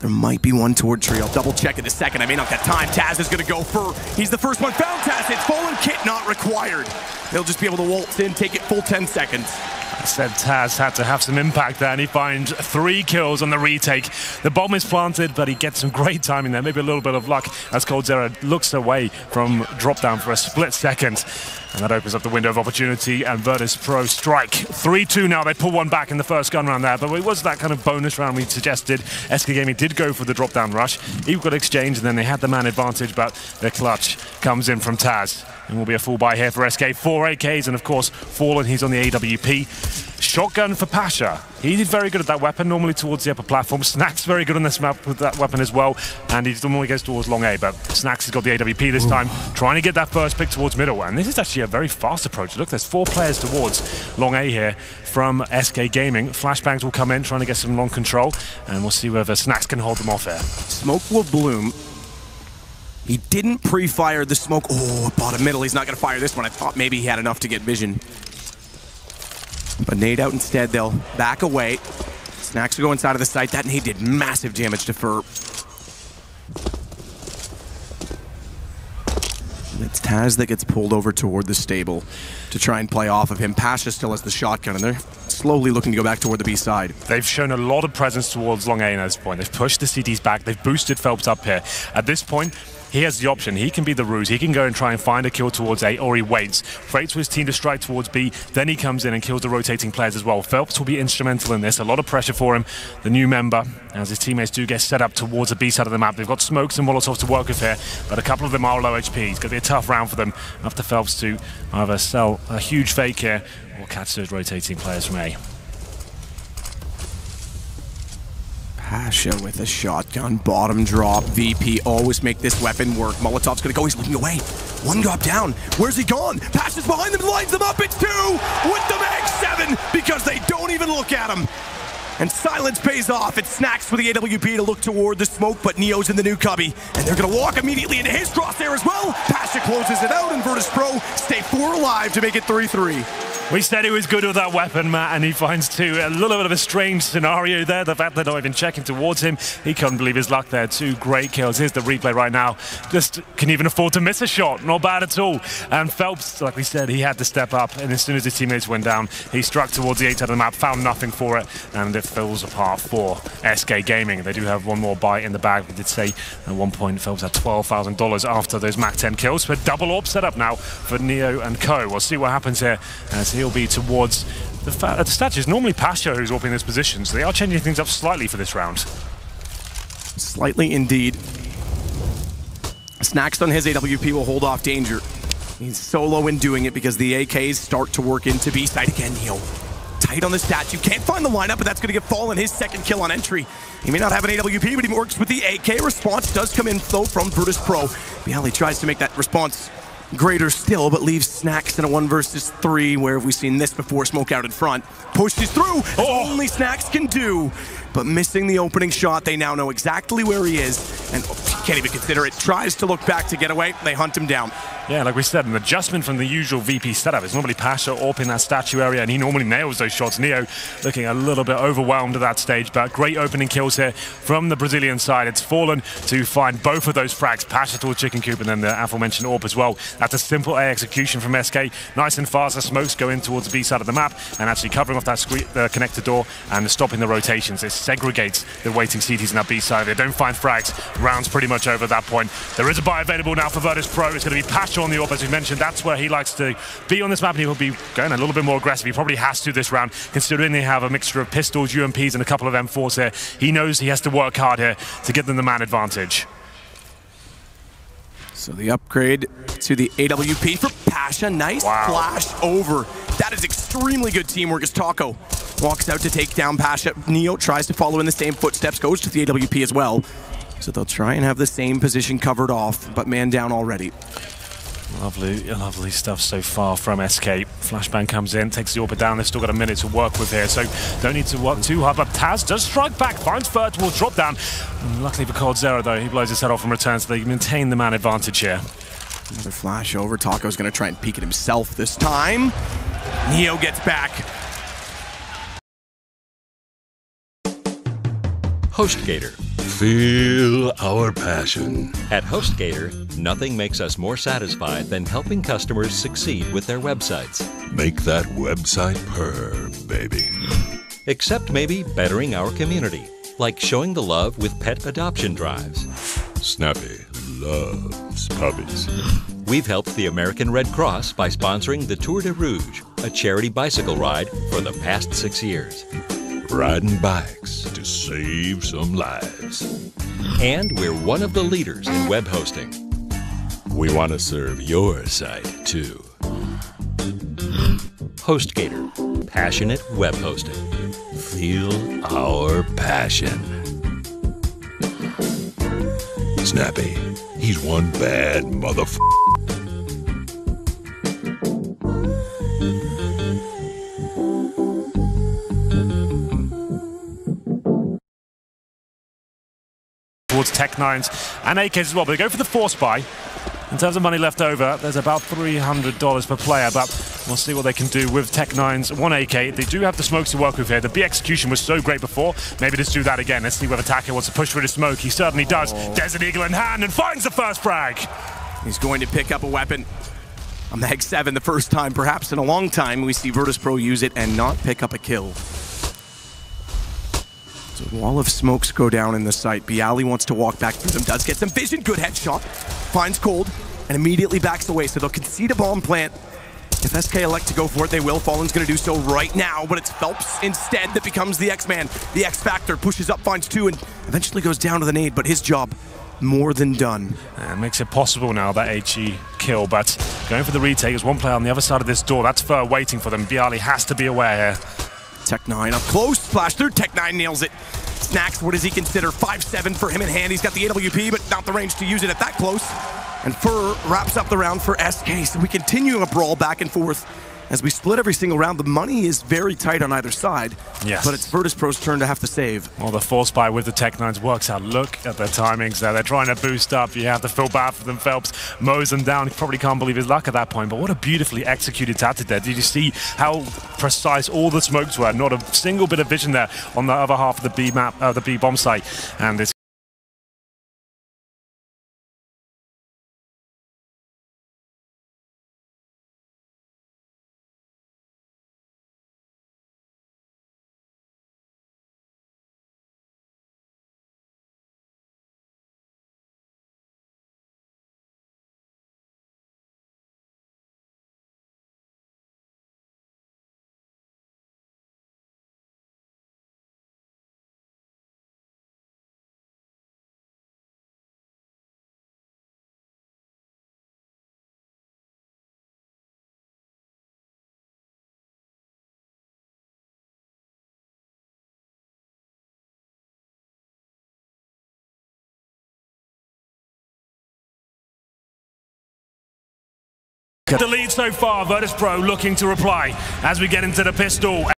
there might be one toward Tree. I'll double check in a second. I may not get time. Taz is going to go for, he's the first one found. Taz, it's Fallen kit not required. They'll just be able to waltz in, take it full 10 seconds. I said Taz had to have some impact there, and he finds 3 kills on the retake. The bomb is planted, but he gets some great timing there, maybe a little bit of luck as coldzera looks away from drop down for a split second. And that opens up the window of opportunity, and Virtus.Pro strike. 3-2 now. They pull one back in the first gun round there, but it was that kind of bonus round we suggested. SK Gaming did go for the drop-down rush. Equal exchange, and then they had the man advantage, but the clutch comes in from Taz. And will be a full buy here for SK. 4 AKs, and of course, Fallen, he's on the AWP. Shotgun for Pasha. He did very good at that weapon, normally towards the upper platform. Snacks very good on this map with that weapon as well, and he normally goes towards long A, but Snacks has got the AWP this time, trying to get that first pick towards middle, and this is actually a very fast approach. Look, there's 4 players towards long A here from SK Gaming. Flashbangs will come in, trying to get some long control, and we'll see whether Snacks can hold them off here. Smoke will bloom. He didn't pre-fire the smoke. Oh, bottom middle. He's not going to fire this one. I thought maybe he had enough to get vision. But nade out instead. They'll back away. Snacks will go inside of the site. That nade did massive damage to Fur. It's Taz that gets pulled over toward the stable to try and play off of him. Pasha still has the shotgun, and they're slowly looking to go back toward the B side. They've shown a lot of presence towards long A at this point. They've pushed the CDs back. They've boosted Phelps up here. At this point, he has the option. He can be the ruse. He can go and try and find a kill towards A, or he waits for his team to strike towards B. Then he comes in and kills the rotating players as well. Phelps will be instrumental in this. A lot of pressure for him, the new member, as his teammates do get set up towards the B side of the map. They've got smokes and Molotovs to work with here, but a couple of them are low HP. It's going to be a tough round for them after Phelps to either sell a huge fake here or catch those rotating players from A. Pasha with a shotgun, bottom drop, VP always make this weapon work. Molotov's gonna go, he's looking away. One drop down, where's he gone? Pasha's behind them, lines them up, it's 2 with the mag 7 because they don't even look at him. And silence pays off. It's Snacks with the AWP to look toward the smoke, but Neo's in the new cubby. And they're gonna walk immediately into his crosshair as well. Pasha closes it out, and Virtus.Pro stay 4 alive to make it 3-3. We said he was good with that weapon, Matt, and he finds 2. A little bit of a strange scenario there. The fact they're not even checking towards him. He couldn't believe his luck there. 2 great kills. Here's the replay right now. Just can even afford to miss a shot. Not bad at all. And Phelps, like we said, he had to step up. And as soon as his teammates went down, he struck towards the 8 side of the map, found nothing for it, and it falls apart for SK Gaming. They do have one more buy in the bag. We did say at one point Phelps had $12,000 after those Mac 10 kills. So a double AWP set up now for Neo and co. We'll see what happens here as he'll be towards the stats. Is normally Pasha who's AWPing this position, so they are changing things up slightly for this round. Slightly indeed. Snacks on his AWP will hold off danger. He's solo in doing it because the AKs start to work into B side again. Neo tight on the stats. You can't find the lineup, but that's going to get Fallen his second kill on entry. He may not have an AWP, but he works with the AK. Response does come in though from Virtus.Pro. Bielli tries to make that response greater still, but leaves Snacks in a 1 versus 3. Where have we seen this before? Smoke out in front. Pushes through, as only Snacks can do. But missing the opening shot, they now know exactly where he is. And can't even consider it. Tries to look back to get away. They hunt him down. Yeah, like we said, an adjustment from the usual VP setup. It's normally Pasha up in that statue area, and he normally nails those shots. Neo looking a little bit overwhelmed at that stage, but great opening kills here from the Brazilian side. It's Fallen to find both of those frags, Pasha towards Chicken Coop, and then the aforementioned AWP as well. That's a simple A execution from SK. Nice and fast. The smokes go in towards the B side of the map, and actually covering off that connector door and stopping the rotations. It segregates the waiting CTs in that B side. They don't find frags. Round's pretty much over at that point. There is a buy available now for Virtus.Pro. It's going to be Pasha on the AWP, as we mentioned. That's where he likes to be on this map, and he will be going a little bit more aggressive. He probably has to this round, considering they have a mixture of pistols, UMPs, and a couple of M4s here. He knows he has to work hard here to get them the man advantage. So the upgrade to the AWP for Pasha. Nice flash over. That is extremely good teamwork as Taco walks out to take down Pasha. Neo tries to follow in the same footsteps, goes to the AWP as well. So they'll try and have the same position covered off, but man down already. Lovely stuff so far from SK. Flashbang comes in, takes the AWP down. They've still got a minute to work with here, so don't need to work too hard. But Taz does strike back, finds Fur towards drop down. Luckily for Cold Zero, though, he blows his head off and returns, so they maintain the man advantage here. Another flash over. Taco's going to try and peek it himself this time. Neo gets back. HostGator. Feel our passion. At HostGator, nothing makes us more satisfied than helping customers succeed with their websites. Make that website purr, baby. Except maybe bettering our community, like showing the love with pet adoption drives. Snappy loves puppies. We've helped the American Red Cross by sponsoring the Tour de Rouge, a charity bicycle ride for the past 6 years. Riding bikes to save some lives. And we're one of the leaders in web hosting. We want to serve your site too. HostGator, passionate web hosting. Feel our passion. Snappy, he's one bad motherfucker. Towards Tech9s and AKs as well, but they go for the force buy. In terms of money left over, there's about $300 per player, but we'll see what they can do with Tech9's 1 AK. They do have the smokes to work with here. The B execution was so great before. Maybe let's do that again. Let's see whether Taka wants to push through the smoke. He certainly does. Desert Eagle in hand and finds the first frag. He's going to pick up a weapon. A Mag 7, the first time, perhaps in a long time, we see Virtus.Pro use it and not pick up a kill. So a wall of smokes go down in the site. Bialy wants to walk back through them, does get some vision, good headshot. Finds Cold and immediately backs away, so they'll concede a bomb plant. If SK elect to go for it, they will. Fallen's going to do so right now, but it's Phelps instead that becomes the X-Man. The X-Factor pushes up, finds 2, and eventually goes down to the nade, but his job more than done. Makes it possible now, that HE kill, but going for the retake is one player on the other side of this door. That's Fur waiting for them. Bialy has to be aware here. Tech9 up close, splash through, Tech9 nails it. Snacks, what does he consider? 5'7" for him in hand. He's got the AWP, but not the range to use it at that close. And Fur wraps up the round for SK, so we continue a brawl back and forth. As we split every single round, the money is very tight on either side. Yes. But it's Virtus.Pro's turn to have to save. Well, the force buy with the Tech9s works out. Look at their timings there. They're trying to boost up. You have to feel bad for them. Phelps mows them down. He probably can't believe his luck at that point. But what a beautifully executed tactic there. Did you see how precise all the smokes were? Not a single bit of vision there on the other half of the B map, the B bomb site. And this The lead so far, Virtus.Pro looking to reply as we get into the pistol.